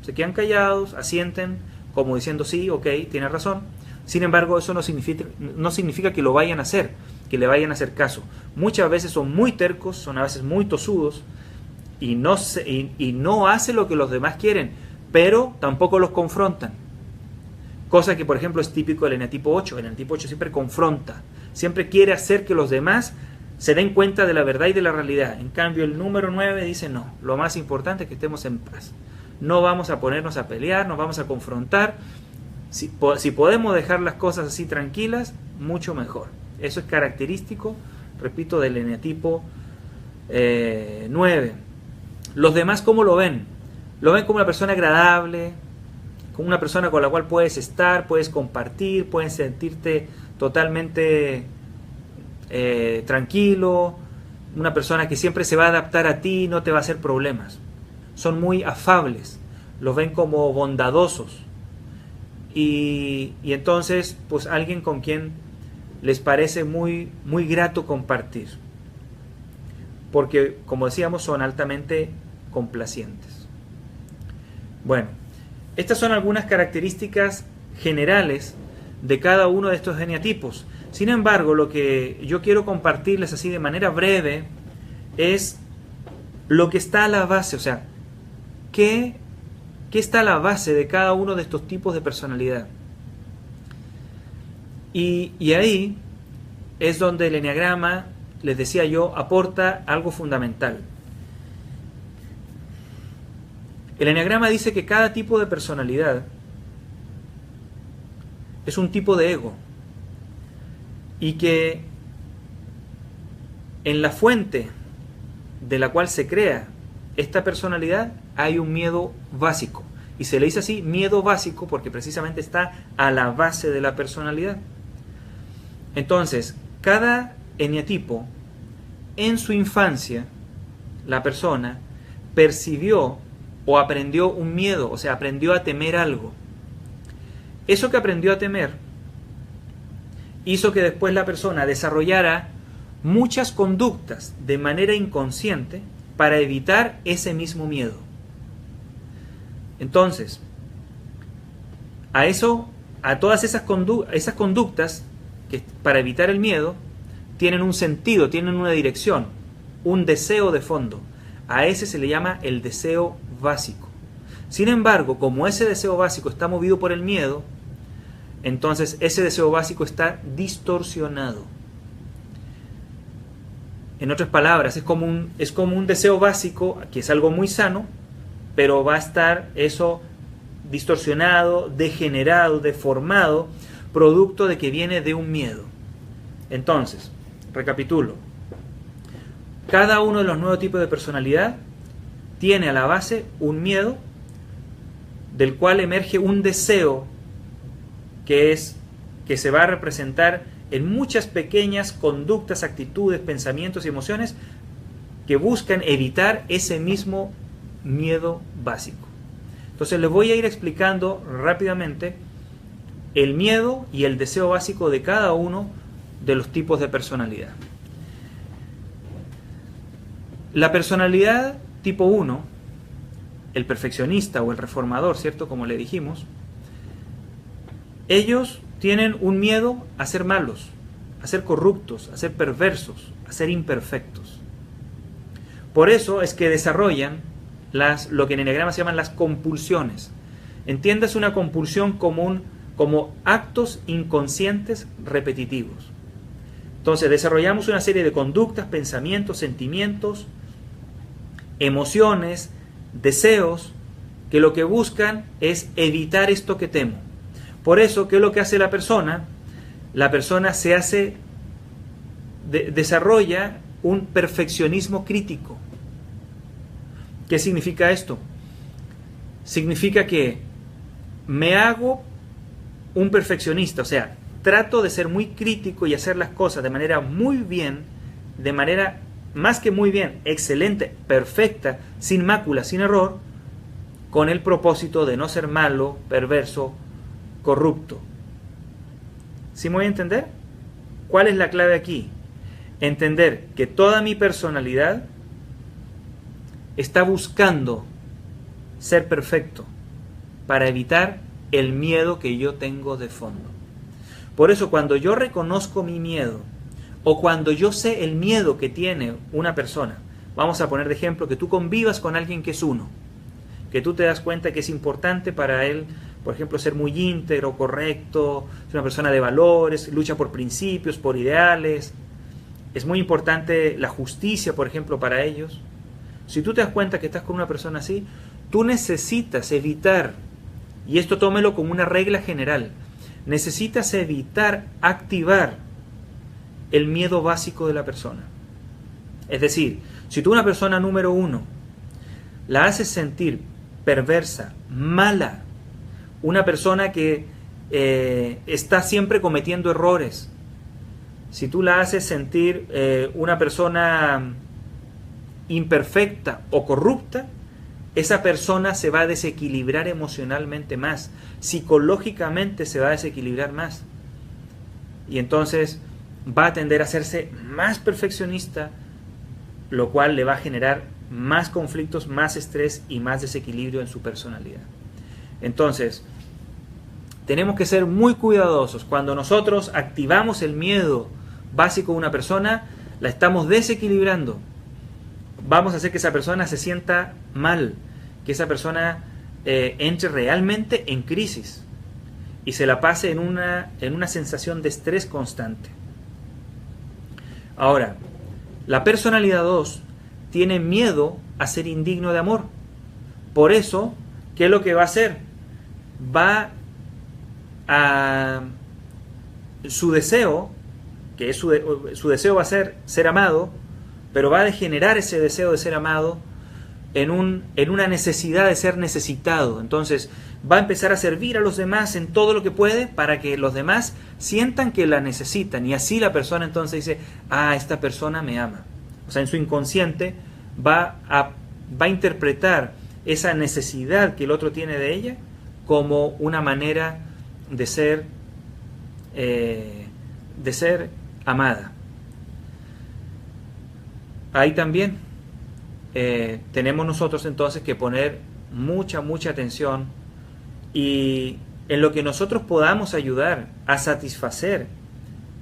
Se quedan callados, asienten, como diciendo sí, ok, tiene razón. Sin embargo, eso no significa que lo vayan a hacer, que le vayan a hacer caso. Muchas veces son muy tercos, son a veces muy tosudos y no hacen lo que los demás quieren, pero tampoco los confrontan. Cosa que, por ejemplo, es típico del eneatipo 8. El eneatipo 8 siempre confronta, siempre quiere hacer que los demás se den cuenta de la verdad y de la realidad. En cambio, el número 9 dice no, lo más importante es que estemos en paz. No vamos a ponernos a pelear, nos vamos a confrontar. Si podemos dejar las cosas así tranquilas, mucho mejor. Eso es característico, repito, del eneatipo 9. Los demás, ¿cómo lo ven? Lo ven como una persona agradable, como una persona con la cual puedes estar, puedes compartir, puedes sentirte totalmente tranquilo, una persona que siempre se va a adaptar a ti, no te va a hacer problemas. Son muy afables, los ven como bondadosos. Y entonces, pues alguien con quien les parece muy, muy grato compartir. Porque, como decíamos, son altamente complacientes. Bueno, estas son algunas características generales de cada uno de estos eneatipos. Sin embargo, lo que yo quiero compartirles así de manera breve es lo que está a la base, o sea, ¿qué está a la base de cada uno de estos tipos de personalidad? Y ahí es donde el eneagrama, les decía yo, aporta algo fundamental. El eneagrama dice que cada tipo de personalidad es un tipo de ego y que en la fuente de la cual se crea esta personalidad hay un miedo básico. Y se le dice así, miedo básico, porque precisamente está a la base de la personalidad. Entonces, cada eneatipo, en su infancia, la persona percibió o aprendió un miedo, o sea, aprendió a temer algo. Eso que aprendió a temer hizo que después la persona desarrollara muchas conductas de manera inconsciente para evitar ese mismo miedo. Entonces, a todas esas conductas que para evitar el miedo tienen un sentido, tienen una dirección, un deseo de fondo. A ese se le llama el deseo básico. Sin embargo, como ese deseo básico está movido por el miedo, entonces ese deseo básico está distorsionado. En otras palabras, es como un deseo básico, que es algo muy sano, pero va a estar eso distorsionado, degenerado, deformado, producto de que viene de un miedo. Entonces, recapitulo. Cada uno de los 9 tipos de personalidad tiene a la base un miedo, del cual emerge un deseo que se va a representar en muchas pequeñas conductas, actitudes, pensamientos y emociones que buscan evitar ese mismo miedo básico. Entonces les voy a ir explicando rápidamente el miedo y el deseo básico de cada uno de los tipos de personalidad. La personalidad tipo 1, el perfeccionista o el reformador, ¿cierto? Como le dijimos, ellos tienen un miedo a ser malos, a ser corruptos, a ser perversos, a ser imperfectos. Por eso es que desarrollan lo que en eneagrama se llaman las compulsiones. Entiendas una compulsión como actos inconscientes repetitivos. Entonces desarrollamos una serie de conductas, pensamientos, sentimientos, emociones, deseos, que lo que buscan es evitar esto que temo. Por eso, ¿qué es lo que hace la persona? La persona desarrolla un perfeccionismo crítico. ¿Qué significa esto? Significa que me hago un perfeccionista, o sea, trato de ser muy crítico y hacer las cosas de manera muy bien, de manera más que muy bien, excelente, perfecta, sin mácula, sin error, con el propósito de no ser malo, perverso, corrupto. ¿Sí me voy a entender? ¿Cuál es la clave aquí? Entender que toda mi personalidad está buscando ser perfecto para evitar el miedo que yo tengo de fondo. Por eso cuando yo reconozco mi miedo, o cuando yo sé el miedo que tiene una persona, vamos a poner de ejemplo que tú convivas con alguien que es uno, que tú te das cuenta que es importante para él, por ejemplo, ser muy íntegro, correcto, es una persona de valores, lucha por principios, por ideales, es muy importante la justicia, por ejemplo, para ellos. Si tú te das cuenta que estás con una persona así, tú necesitas evitar, y esto tómelo como una regla general, necesitas evitar activar el miedo básico de la persona. Es decir, si tú una persona número 1 la haces sentir perversa, mala, una persona que está siempre cometiendo errores, si tú la haces sentir una persona imperfecta o corrupta, esa persona se va a desequilibrar emocionalmente más, psicológicamente se va a desequilibrar más. Y entonces va a tender a hacerse más perfeccionista, lo cual le va a generar más conflictos, más estrés y más desequilibrio en su personalidad. Entonces, tenemos que ser muy cuidadosos. Cuando nosotros activamos el miedo básico de una persona, la estamos desequilibrando. Vamos a hacer que esa persona se sienta mal, que esa persona entre realmente en crisis y se la pase en una sensación de estrés constante. Ahora, la personalidad 2 tiene miedo a ser indigno de amor. Por eso, ¿qué es lo que va a hacer? Su deseo, que es su deseo va a ser amado, pero va a degenerar ese deseo de ser amado en una necesidad de ser necesitado. Entonces va a empezar a servir a los demás en todo lo que puede para que los demás sientan que la necesitan, y así la persona entonces dice, esta persona me ama. O sea, en su inconsciente va a interpretar esa necesidad que el otro tiene de ella como una manera de ser amada. Ahí también tenemos nosotros entonces que poner mucha atención y en lo que nosotros podamos ayudar a satisfacer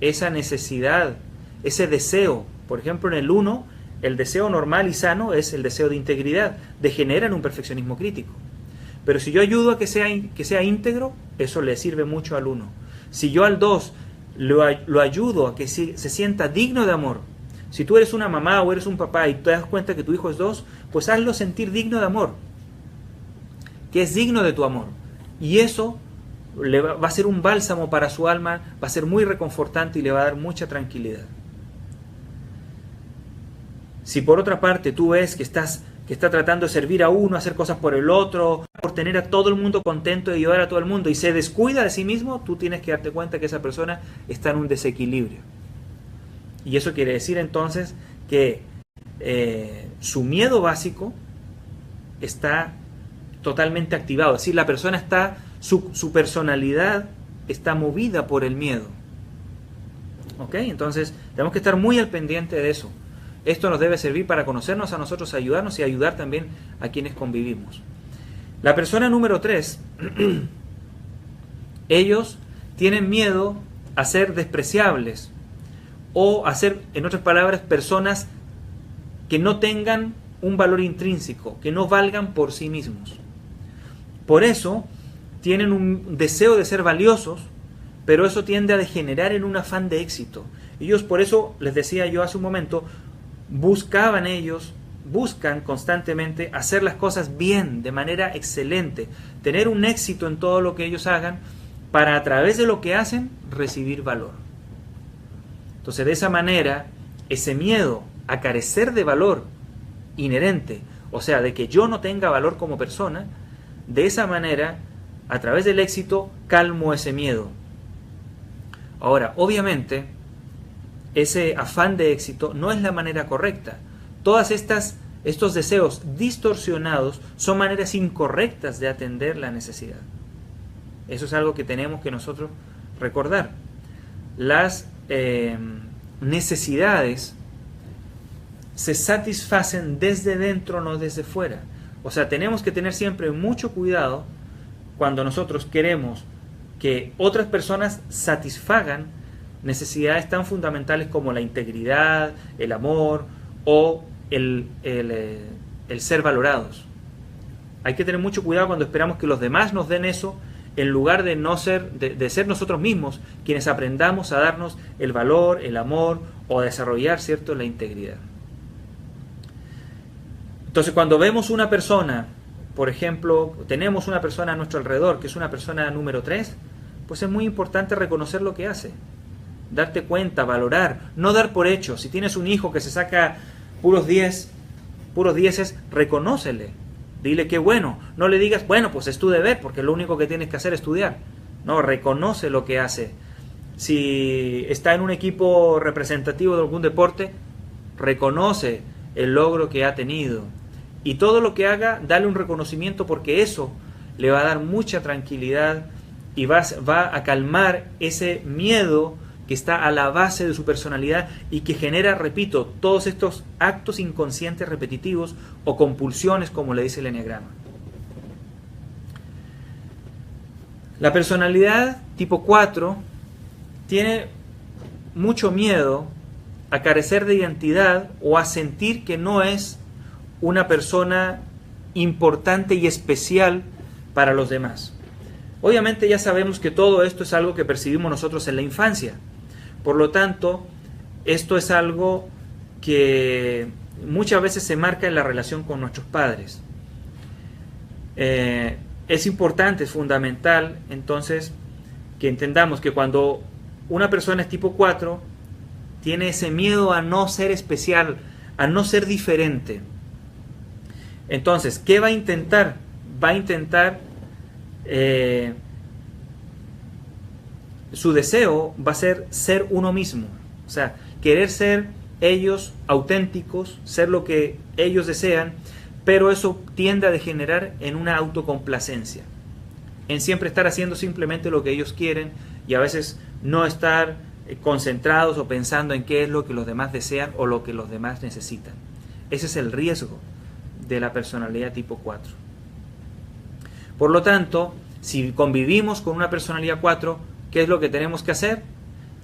esa necesidad, ese deseo. Por ejemplo, en el 1, el deseo normal y sano es el deseo de integridad, degenera en un perfeccionismo crítico. Pero si yo ayudo a que sea íntegro, eso le sirve mucho al 1. Si yo al 2 lo ayudo a que se sienta digno de amor, si tú eres una mamá o eres un papá y te das cuenta que tu hijo es 2, pues hazlo sentir digno de amor, que es digno de tu amor. Y eso va a ser un bálsamo para su alma, va a ser muy reconfortante y le va a dar mucha tranquilidad. Si por otra parte tú ves que está tratando de servir a uno, hacer cosas por el otro, por tener a todo el mundo contento y ayudar a todo el mundo y se descuida de sí mismo, tú tienes que darte cuenta que esa persona está en un desequilibrio. Y eso quiere decir entonces que su miedo básico está totalmente activado. Es decir, la persona está, su personalidad está movida por el miedo. ¿Ok? Entonces tenemos que estar muy al pendiente de eso. Esto nos debe servir para conocernos a nosotros, ayudarnos y ayudar también a quienes convivimos. La persona número 3, ellos tienen miedo a ser despreciables o a ser, en otras palabras, personas que no tengan un valor intrínseco, que no valgan por sí mismos. Por eso tienen un deseo de ser valiosos, pero eso tiende a degenerar en un afán de éxito. Ellos, por eso les decía yo hace un momento, buscan constantemente hacer las cosas bien, de manera excelente, tener un éxito en todo lo que ellos hagan, para a través de lo que hacen recibir valor. Entonces, de esa manera, ese miedo a carecer de valor inherente, o sea, de que yo no tenga valor como persona, de esa manera, a través del éxito, calmo ese miedo. Ahora, obviamente, ese afán de éxito no es la manera correcta. Todas estos deseos distorsionados son maneras incorrectas de atender la necesidad. Eso es algo que tenemos que nosotros recordar. Las necesidades se satisfacen desde dentro, no desde fuera. O sea, tenemos que tener siempre mucho cuidado cuando nosotros queremos que otras personas satisfagan necesidades tan fundamentales como la integridad, el amor o el ser valorados. Hay que tener mucho cuidado cuando esperamos que los demás nos den eso, en lugar de ser nosotros mismos quienes aprendamos a darnos el valor, el amor o a desarrollar, ¿cierto?, la integridad. Entonces, cuando vemos una persona, por ejemplo, tenemos una persona a nuestro alrededor que es una persona número 3, pues es muy importante reconocer lo que hace. Darte cuenta, valorar, no dar por hecho. Si tienes un hijo que se saca puros 10, reconócele. Dile que bueno. No le digas, bueno, pues es tu deber, porque lo único que tienes que hacer es estudiar. No, reconoce lo que hace. Si está en un equipo representativo de algún deporte, reconoce el logro que ha tenido. Y todo lo que haga, dale un reconocimiento, porque eso le va a dar mucha tranquilidad y va a calmar ese miedo que está a la base de su personalidad y que genera, repito, todos estos actos inconscientes repetitivos o compulsiones, como le dice el Eneagrama. La personalidad tipo 4 tiene mucho miedo a carecer de identidad o a sentir que no es una persona importante y especial para los demás. Obviamente ya sabemos que todo esto es algo que percibimos nosotros en la infancia. Por lo tanto, esto es algo que muchas veces se marca en la relación con nuestros padres. Es importante, es fundamental, entonces, que entendamos que cuando una persona es tipo 4, tiene ese miedo a no ser especial, a no ser diferente. Entonces, ¿qué va a intentar? Va a intentar... su deseo va a ser uno mismo, o sea, querer ser ellos auténticos, ser lo que ellos desean, pero eso tiende a degenerar en una autocomplacencia, en siempre estar haciendo simplemente lo que ellos quieren y a veces no estar concentrados o pensando en qué es lo que los demás desean o lo que los demás necesitan. Ese es el riesgo. de la personalidad tipo 4. Por lo tanto, si convivimos con una personalidad 4, ¿qué es lo que tenemos que hacer?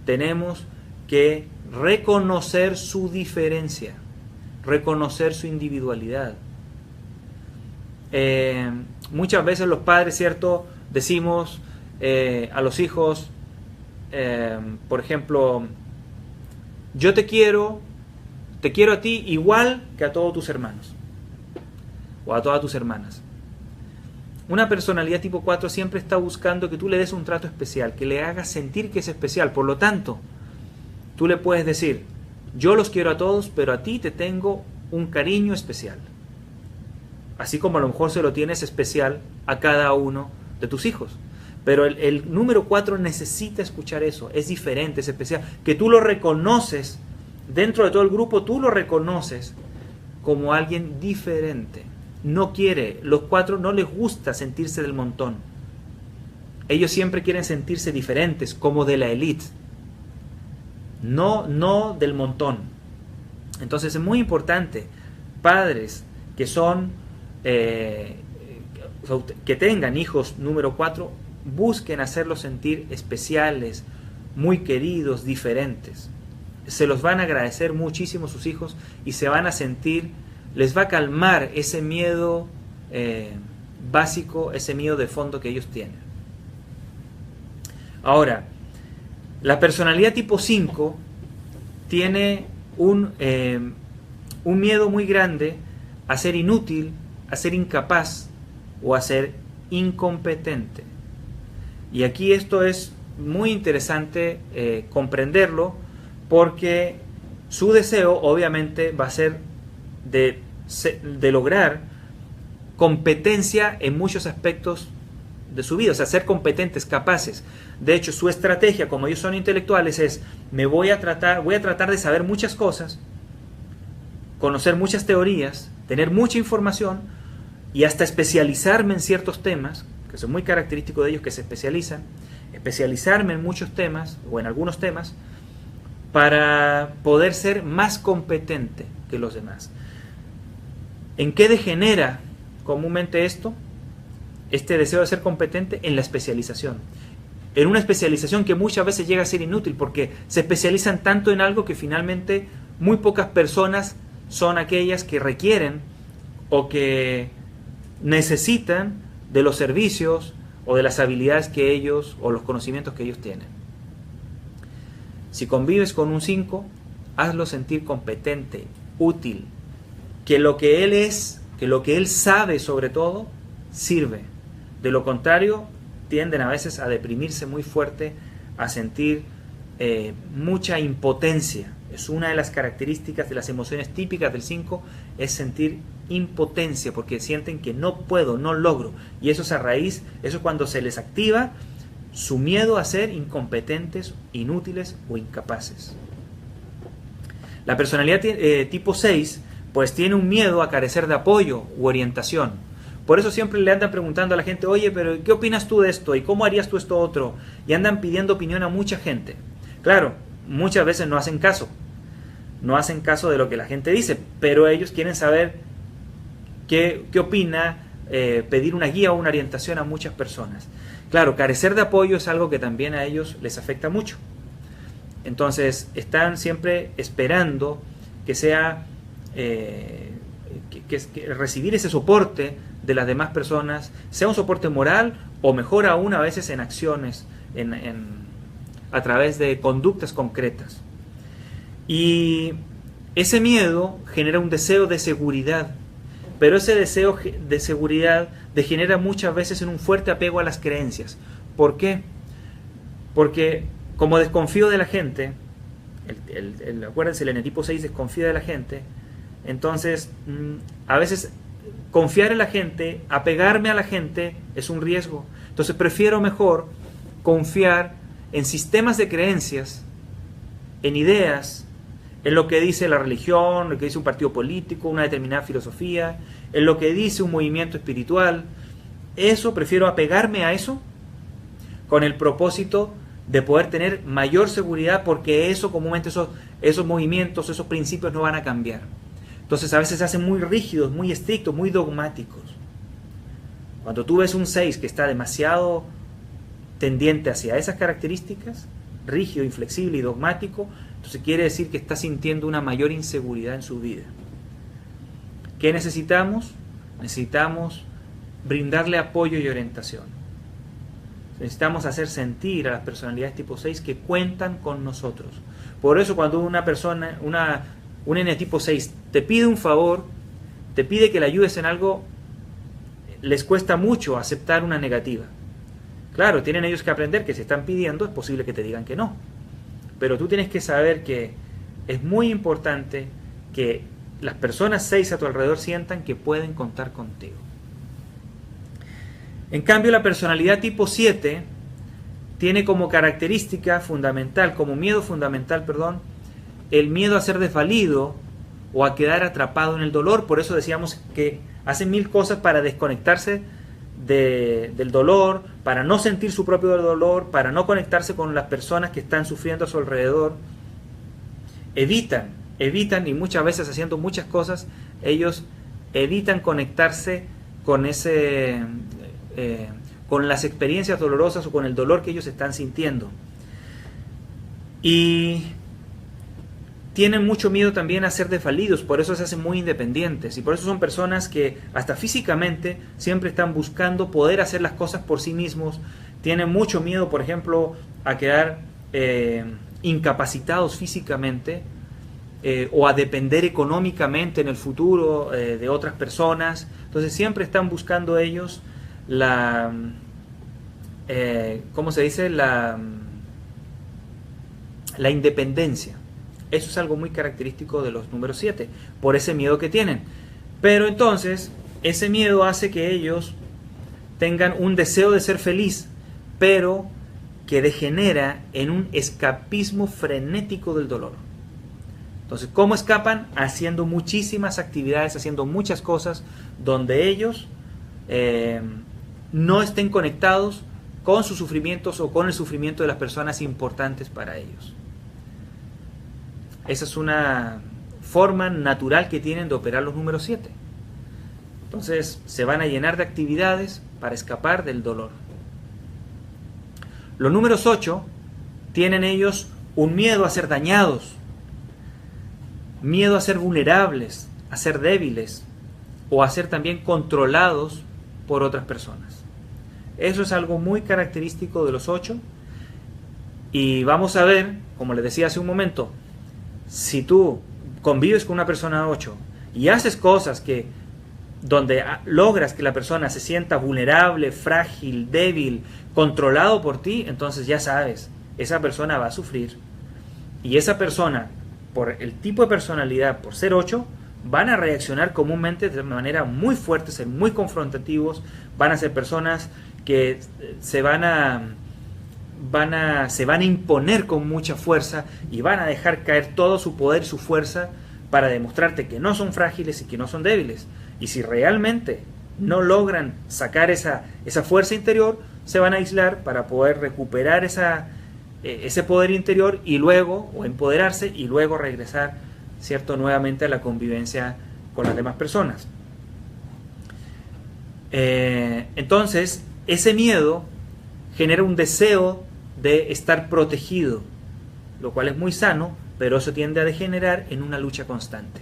Tenemos que reconocer su diferencia, reconocer su individualidad. Muchas veces los padres, ¿cierto?, decimos a los hijos, por ejemplo, yo te quiero a ti igual que a todos tus hermanos o a todas tus hermanas. Una personalidad tipo 4 siempre está buscando que tú le des un trato especial, que le hagas sentir que es especial. Por lo tanto, tú le puedes decir, yo los quiero a todos, pero a ti te tengo un cariño especial. Así como a lo mejor se lo tienes especial a cada uno de tus hijos. Pero el número 4 necesita escuchar eso, es diferente, es especial. Que tú lo reconoces, dentro de todo el grupo tú lo reconoces como alguien diferente. No quiere, los 4 no les gusta sentirse del montón. Ellos siempre quieren sentirse diferentes, como de la élite. No del montón. Entonces es muy importante, padres que son, que tengan hijos número 4, busquen hacerlos sentir especiales, muy queridos, diferentes. Se los van a agradecer muchísimo sus hijos y se van a sentir, les va a calmar ese miedo básico, ese miedo de fondo que ellos tienen. Ahora, la personalidad tipo 5 tiene un miedo muy grande a ser inútil, a ser incapaz o a ser incompetente. Y aquí esto es muy interesante comprenderlo, porque su deseo obviamente va a ser de lograr competencia en muchos aspectos de su vida, o sea, ser competentes, capaces. De hecho, su estrategia, como ellos son intelectuales, es voy a tratar de saber muchas cosas, conocer muchas teorías, tener mucha información y hasta especializarme en ciertos temas, que son muy característicos de ellos, que se especializarme en muchos temas o en algunos temas para poder ser más competente que los demás. ¿En qué degenera comúnmente esto? Este deseo de ser competente en la especialización. En una especialización que muchas veces llega a ser inútil porque se especializan tanto en algo que finalmente muy pocas personas son aquellas que requieren o que necesitan de los servicios o de las habilidades que ellos o los conocimientos que ellos tienen. Si convives con un 5, hazlo sentir competente, útil, que lo que él es, que lo que él sabe sobre todo, sirve. De lo contrario, tienden a veces a deprimirse muy fuerte, a sentir mucha impotencia. Es una de las características de las emociones típicas del 5, es sentir impotencia, porque sienten que no puedo, no logro. Y eso es a raíz, eso es cuando se les activa su miedo a ser incompetentes, inútiles o incapaces. La personalidad tipo 6, pues tiene un miedo a carecer de apoyo u orientación. Por eso siempre le andan preguntando a la gente, oye, pero ¿qué opinas tú de esto? ¿Y cómo harías tú esto otro? Y andan pidiendo opinión a mucha gente. Claro, muchas veces no hacen caso. No hacen caso de lo que la gente dice, pero ellos quieren saber qué opina, pedir una guía o una orientación a muchas personas. Claro, carecer de apoyo es algo que también a ellos les afecta mucho. Entonces, están siempre esperando que sea que recibir ese soporte de las demás personas, sea un soporte moral o mejor aún a veces en acciones, a través de conductas concretas. Y ese miedo genera un deseo de seguridad, pero ese deseo de seguridad degenera muchas veces en un fuerte apego a las creencias. ¿Por qué? Porque como desconfío de la gente, acuérdense, el enetipo 6 desconfía de la gente, entonces a veces confiar en la gente, apegarme a la gente es un riesgo. Entonces prefiero mejor confiar en sistemas de creencias, en ideas, en lo que dice la religión, lo que dice un partido político, una determinada filosofía, en lo que dice un movimiento espiritual. Eso, prefiero apegarme a eso con el propósito de poder tener mayor seguridad, porque eso comúnmente, esos movimientos, esos principios no van a cambiar. Entonces a veces se hacen muy rígidos, muy estrictos, muy dogmáticos. Cuando tú ves un 6 que está demasiado tendiente hacia esas características, rígido, inflexible y dogmático, entonces quiere decir que está sintiendo una mayor inseguridad en su vida. ¿Qué necesitamos? Necesitamos brindarle apoyo y orientación. Necesitamos hacer sentir a las personalidades tipo 6 que cuentan con nosotros. Por eso cuando una persona, un N tipo 6 te pide un favor, te pide que le ayudes en algo, les cuesta mucho aceptar una negativa. Claro, tienen ellos que aprender que si están pidiendo es posible que te digan que no. Pero tú tienes que saber que es muy importante que las personas 6 a tu alrededor sientan que pueden contar contigo. En cambio, la personalidad tipo 7 tiene como característica fundamental, como miedo fundamental, el miedo a ser desvalido o a quedar atrapado en el dolor. Por eso decíamos que hacen mil cosas para desconectarse del dolor, para no sentir su propio dolor, para no conectarse con las personas que están sufriendo a su alrededor. Evitan y muchas veces haciendo muchas cosas, ellos evitan conectarse con con las experiencias dolorosas o con el dolor que ellos están sintiendo. Y tienen mucho miedo también a ser desvalidos, por eso se hacen muy independientes y por eso son personas que hasta físicamente siempre están buscando poder hacer las cosas por sí mismos. Tienen mucho miedo, por ejemplo, a quedar incapacitados físicamente o a depender económicamente en el futuro de otras personas. Entonces siempre están buscando ellos ¿cómo se dice? La independencia. Eso es algo muy característico de los números 7, por ese miedo que tienen. Pero entonces, ese miedo hace que ellos tengan un deseo de ser feliz, pero que degenera en un escapismo frenético del dolor. Entonces, ¿cómo escapan? Haciendo muchísimas actividades, haciendo muchas cosas donde ellos no estén conectados con sus sufrimientos o con el sufrimiento de las personas importantes para ellos. Esa es una forma natural que tienen de operar los números 7. Entonces se van a llenar de actividades para escapar del dolor. Los números 8 tienen ellos un miedo a ser dañados, miedo a ser vulnerables, a ser débiles o a ser también controlados por otras personas. Eso es algo muy característico de los 8 y vamos a ver, como les decía hace un momento, si tú convives con una persona 8 y haces cosas donde logras que la persona se sienta vulnerable, frágil, débil, controlado por ti, entonces ya sabes, esa persona va a sufrir. Y esa persona, por el tipo de personalidad, por ser 8, van a reaccionar comúnmente de manera muy fuerte, ser muy confrontativos, van a ser personas que se van a imponer con mucha fuerza y van a dejar caer todo su poder y su fuerza para demostrarte que no son frágiles y que no son débiles. Y si realmente no logran sacar esa fuerza interior, se van a aislar para poder recuperar ese poder interior y luego, o empoderarse y luego regresar, ¿cierto?, nuevamente a la convivencia con las demás personas. Entonces, ese miedo genera un deseo de estar protegido, lo cual es muy sano, pero eso tiende a degenerar en una lucha constante.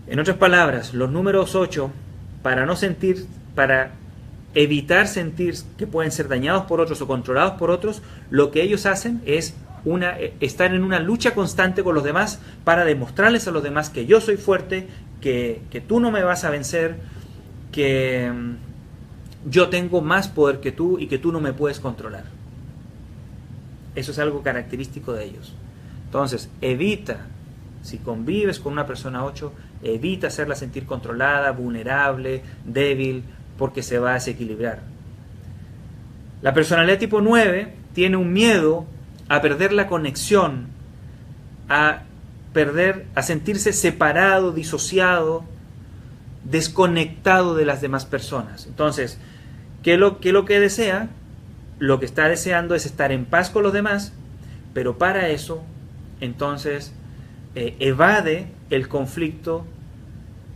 En otras palabras, los números 8, para evitar sentir que pueden ser dañados por otros o controlados por otros, lo que ellos hacen es estar en una lucha constante con los demás para demostrarles a los demás que yo soy fuerte, que tú no me vas a vencer, que yo tengo más poder que tú y que tú no me puedes controlar. Eso es algo característico de ellos. Entonces, si convives con una persona 8, evita hacerla sentir controlada, vulnerable, débil, porque se va a desequilibrar. La personalidad tipo 9 tiene un miedo a perder la conexión, a sentirse separado, disociado, desconectado de las demás personas. Entonces, ¿qué es lo que desea? Lo que está deseando es estar en paz con los demás, pero para eso, entonces, evade el conflicto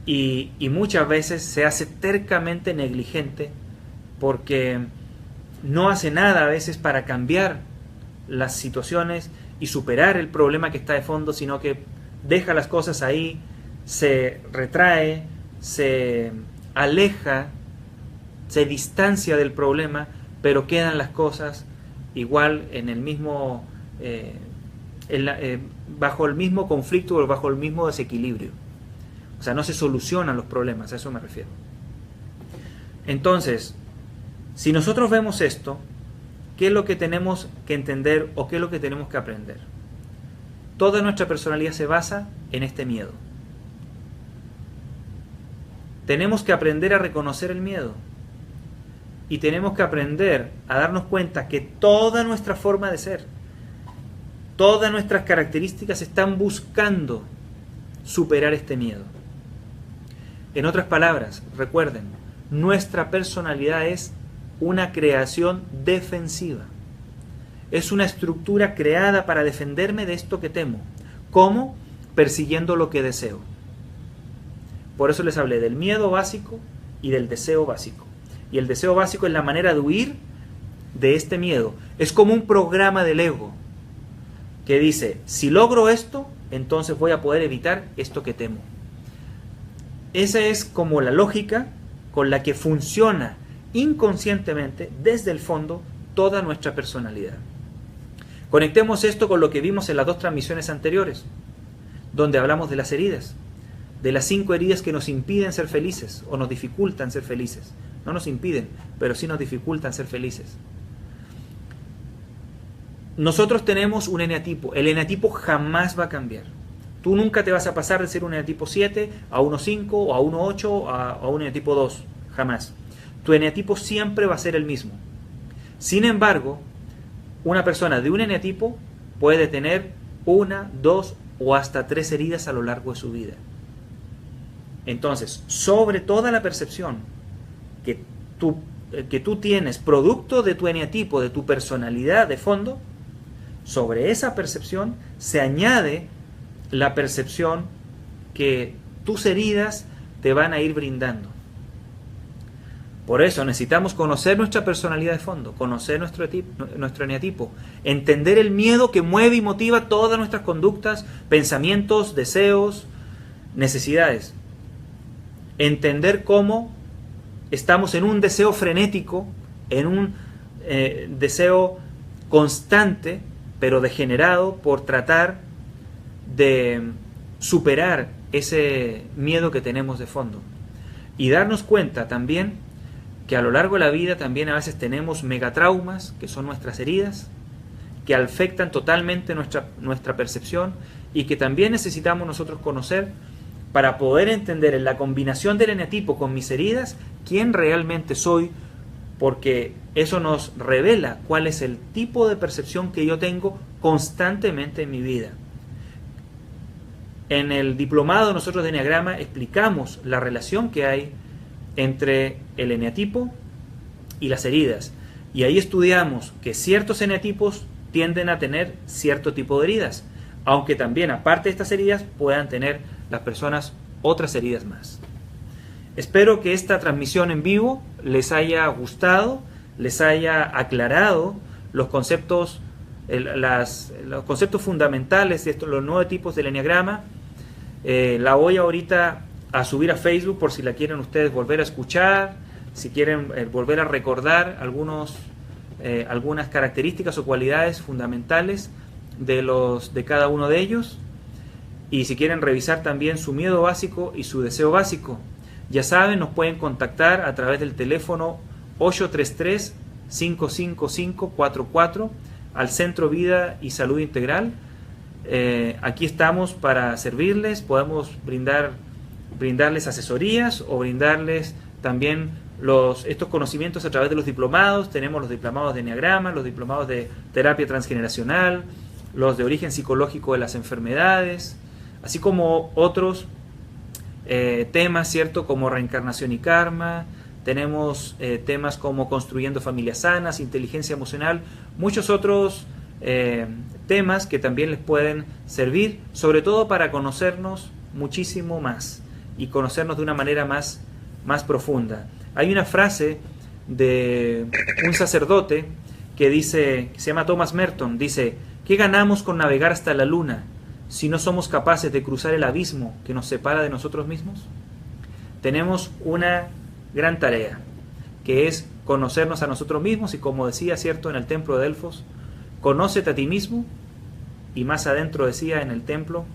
y muchas veces se hace tercamente negligente porque no hace nada a veces para cambiar las situaciones y superar el problema que está de fondo, sino que deja las cosas ahí, se retrae, se aleja, se distancia del problema, pero quedan las cosas igual en el mismo, bajo el mismo conflicto o bajo el mismo desequilibrio. O sea, no se solucionan los problemas, a eso me refiero. Entonces, si nosotros vemos esto, ¿qué es lo que tenemos que entender o qué es lo que tenemos que aprender? Toda nuestra personalidad se basa en este miedo. Tenemos que aprender a reconocer el miedo. Y tenemos que aprender a darnos cuenta que toda nuestra forma de ser, todas nuestras características están buscando superar este miedo. En otras palabras, recuerden, nuestra personalidad es una creación defensiva. Es una estructura creada para defenderme de esto que temo. ¿Cómo? Persiguiendo lo que deseo. Por eso les hablé del miedo básico y del deseo básico. Y el deseo básico es la manera de huir de este miedo. Es como un programa del ego que dice, si logro esto, entonces voy a poder evitar esto que temo. Esa es como la lógica con la que funciona inconscientemente, desde el fondo, toda nuestra personalidad. Conectemos esto con lo que vimos en las 2 transmisiones anteriores, donde hablamos de las heridas, de las 5 heridas que nos impiden ser felices o nos dificultan ser felices. No nos impiden, pero sí nos dificultan ser felices. Nosotros tenemos un eneatipo. El eneatipo jamás va a cambiar. Tú nunca te vas a pasar de ser un eneatipo 7 a 1.5 o a 1.8 a un eneatipo 2. Jamás. Tu eneatipo siempre va a ser el mismo. Sin embargo, una persona de un eneatipo puede tener 1, 2 o hasta 3 heridas a lo largo de su vida. Entonces, sobre toda la percepción que tú tienes, producto de tu eneatipo, de tu personalidad de fondo, sobre esa percepción se añade la percepción que tus heridas te van a ir brindando. Por eso necesitamos conocer nuestra personalidad de fondo, conocer nuestro eneatipo, entender el miedo que mueve y motiva todas nuestras conductas, pensamientos, deseos, necesidades. Entender cómo estamos en un deseo frenético, en un deseo constante, pero degenerado por tratar de superar ese miedo que tenemos de fondo. Y darnos cuenta también que a lo largo de la vida también a veces tenemos megatraumas, que son nuestras heridas, que afectan totalmente nuestra percepción y que también necesitamos nosotros conocer para poder entender en la combinación del eneatipo con mis heridas quién realmente soy, porque eso nos revela cuál es el tipo de percepción que yo tengo constantemente en mi vida. En el diplomado nosotros de Eneagrama explicamos la relación que hay entre el eneatipo y las heridas. Y ahí estudiamos que ciertos eneatipos tienden a tener cierto tipo de heridas, aunque también aparte de estas heridas puedan tener las personas otras heridas más. Espero que esta transmisión en vivo les haya gustado, les haya aclarado los conceptos, los conceptos fundamentales de los 9 tipos del Eneagrama. La voy ahorita a subir a Facebook por si la quieren ustedes volver a escuchar, si quieren volver a recordar algunas características o cualidades fundamentales de cada uno de ellos. Y si quieren revisar también su miedo básico y su deseo básico, ya saben, nos pueden contactar a través del teléfono 833-555-44 al Centro Vida y Salud Integral. Aquí estamos para servirles, podemos brindarles asesorías o brindarles también estos conocimientos a través de los diplomados. Tenemos los diplomados de Eneagrama, los diplomados de terapia transgeneracional, los de origen psicológico de las enfermedades, así como otros temas, ¿cierto?, como reencarnación y karma. Tenemos temas como construyendo familias sanas, inteligencia emocional, muchos otros temas que también les pueden servir, sobre todo para conocernos muchísimo más y conocernos de una manera más profunda. Hay una frase de un sacerdote que dice, se llama Thomas Merton, dice: ¿qué ganamos con navegar hasta la luna si no somos capaces de cruzar el abismo que nos separa de nosotros mismos? Tenemos una gran tarea, que es conocernos a nosotros mismos, y como decía, cierto, en el templo de Delfos, conócete a ti mismo, y más adentro decía, en el templo,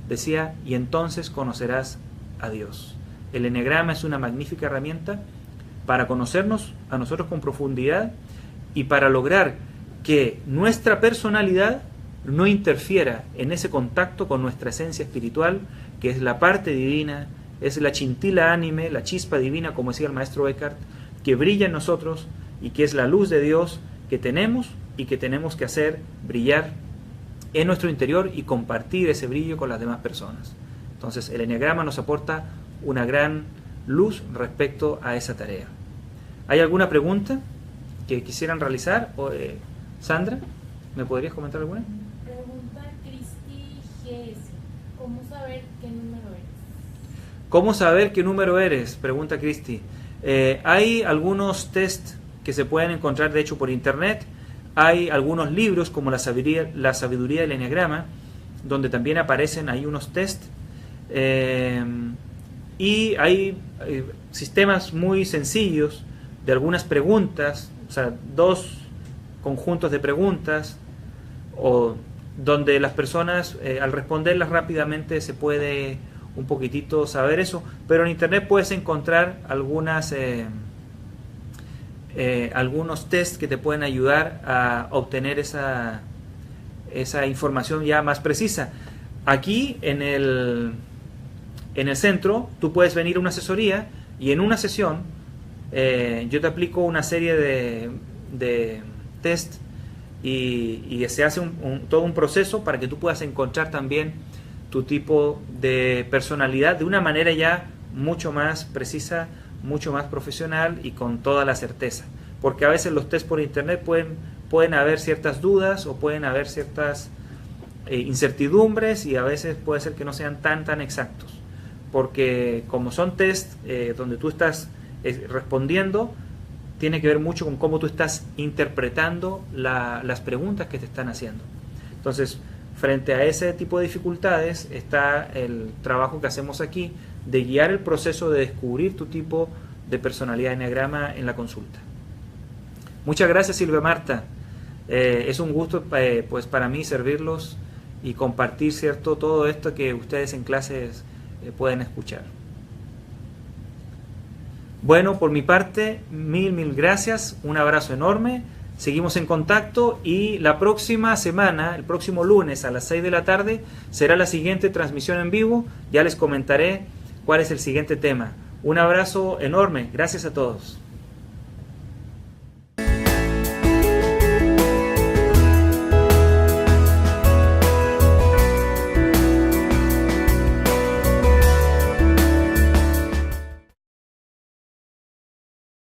decía, y entonces conocerás a Dios. El eneagrama es una magnífica herramienta para conocernos a nosotros con profundidad y para lograr que nuestra personalidad no interfiera en ese contacto con nuestra esencia espiritual, que es la parte divina, es la chintila ánime, la chispa divina, como decía el maestro Eckhart, que brilla en nosotros y que es la luz de Dios que tenemos y que tenemos que hacer brillar en nuestro interior y compartir ese brillo con las demás personas. Entonces el eneagrama nos aporta una gran luz respecto a esa tarea. ¿Hay alguna pregunta que quisieran realizar? Sandra, ¿me podrías comentar alguna? Pregunta Cristi GS. ¿Cómo saber qué número eres? ¿Cómo saber qué número eres? Pregunta Cristi. Hay algunos test que se pueden encontrar, de hecho, por internet. Hay algunos libros como La sabiduría del eneagrama, donde también aparecen ahí unos test. Y hay sistemas muy sencillos de algunas preguntas, o sea, 2 conjuntos de preguntas, o donde las personas al responderlas rápidamente se puede un poquitito saber eso, pero en internet puedes encontrar algunos tests que te pueden ayudar a obtener esa información ya más precisa. Aquí en el centro tú puedes venir a una asesoría y en una sesión yo te aplico una serie de test y se hace todo un proceso para que tú puedas encontrar también tu tipo de personalidad de una manera ya mucho más precisa, mucho más profesional y con toda la certeza. Porque a veces los test por internet pueden haber ciertas dudas o pueden haber ciertas incertidumbres, y a veces puede ser que no sean tan exactos. Porque como son test donde tú estás respondiendo, tiene que ver mucho con cómo tú estás interpretando las preguntas que te están haciendo. Entonces, frente a ese tipo de dificultades está el trabajo que hacemos aquí de guiar el proceso de descubrir tu tipo de personalidad eneagrama en la consulta. Muchas gracias, Silvia Marta. Es un gusto pues para mí servirlos y compartir, cierto, todo esto que ustedes en clases pueden escuchar. Bueno, por mi parte, mil gracias, un abrazo enorme, seguimos en contacto y la próxima semana, el próximo lunes a las 6 de la tarde, será la siguiente transmisión en vivo, ya les comentaré cuál es el siguiente tema. Un abrazo enorme, gracias a todos.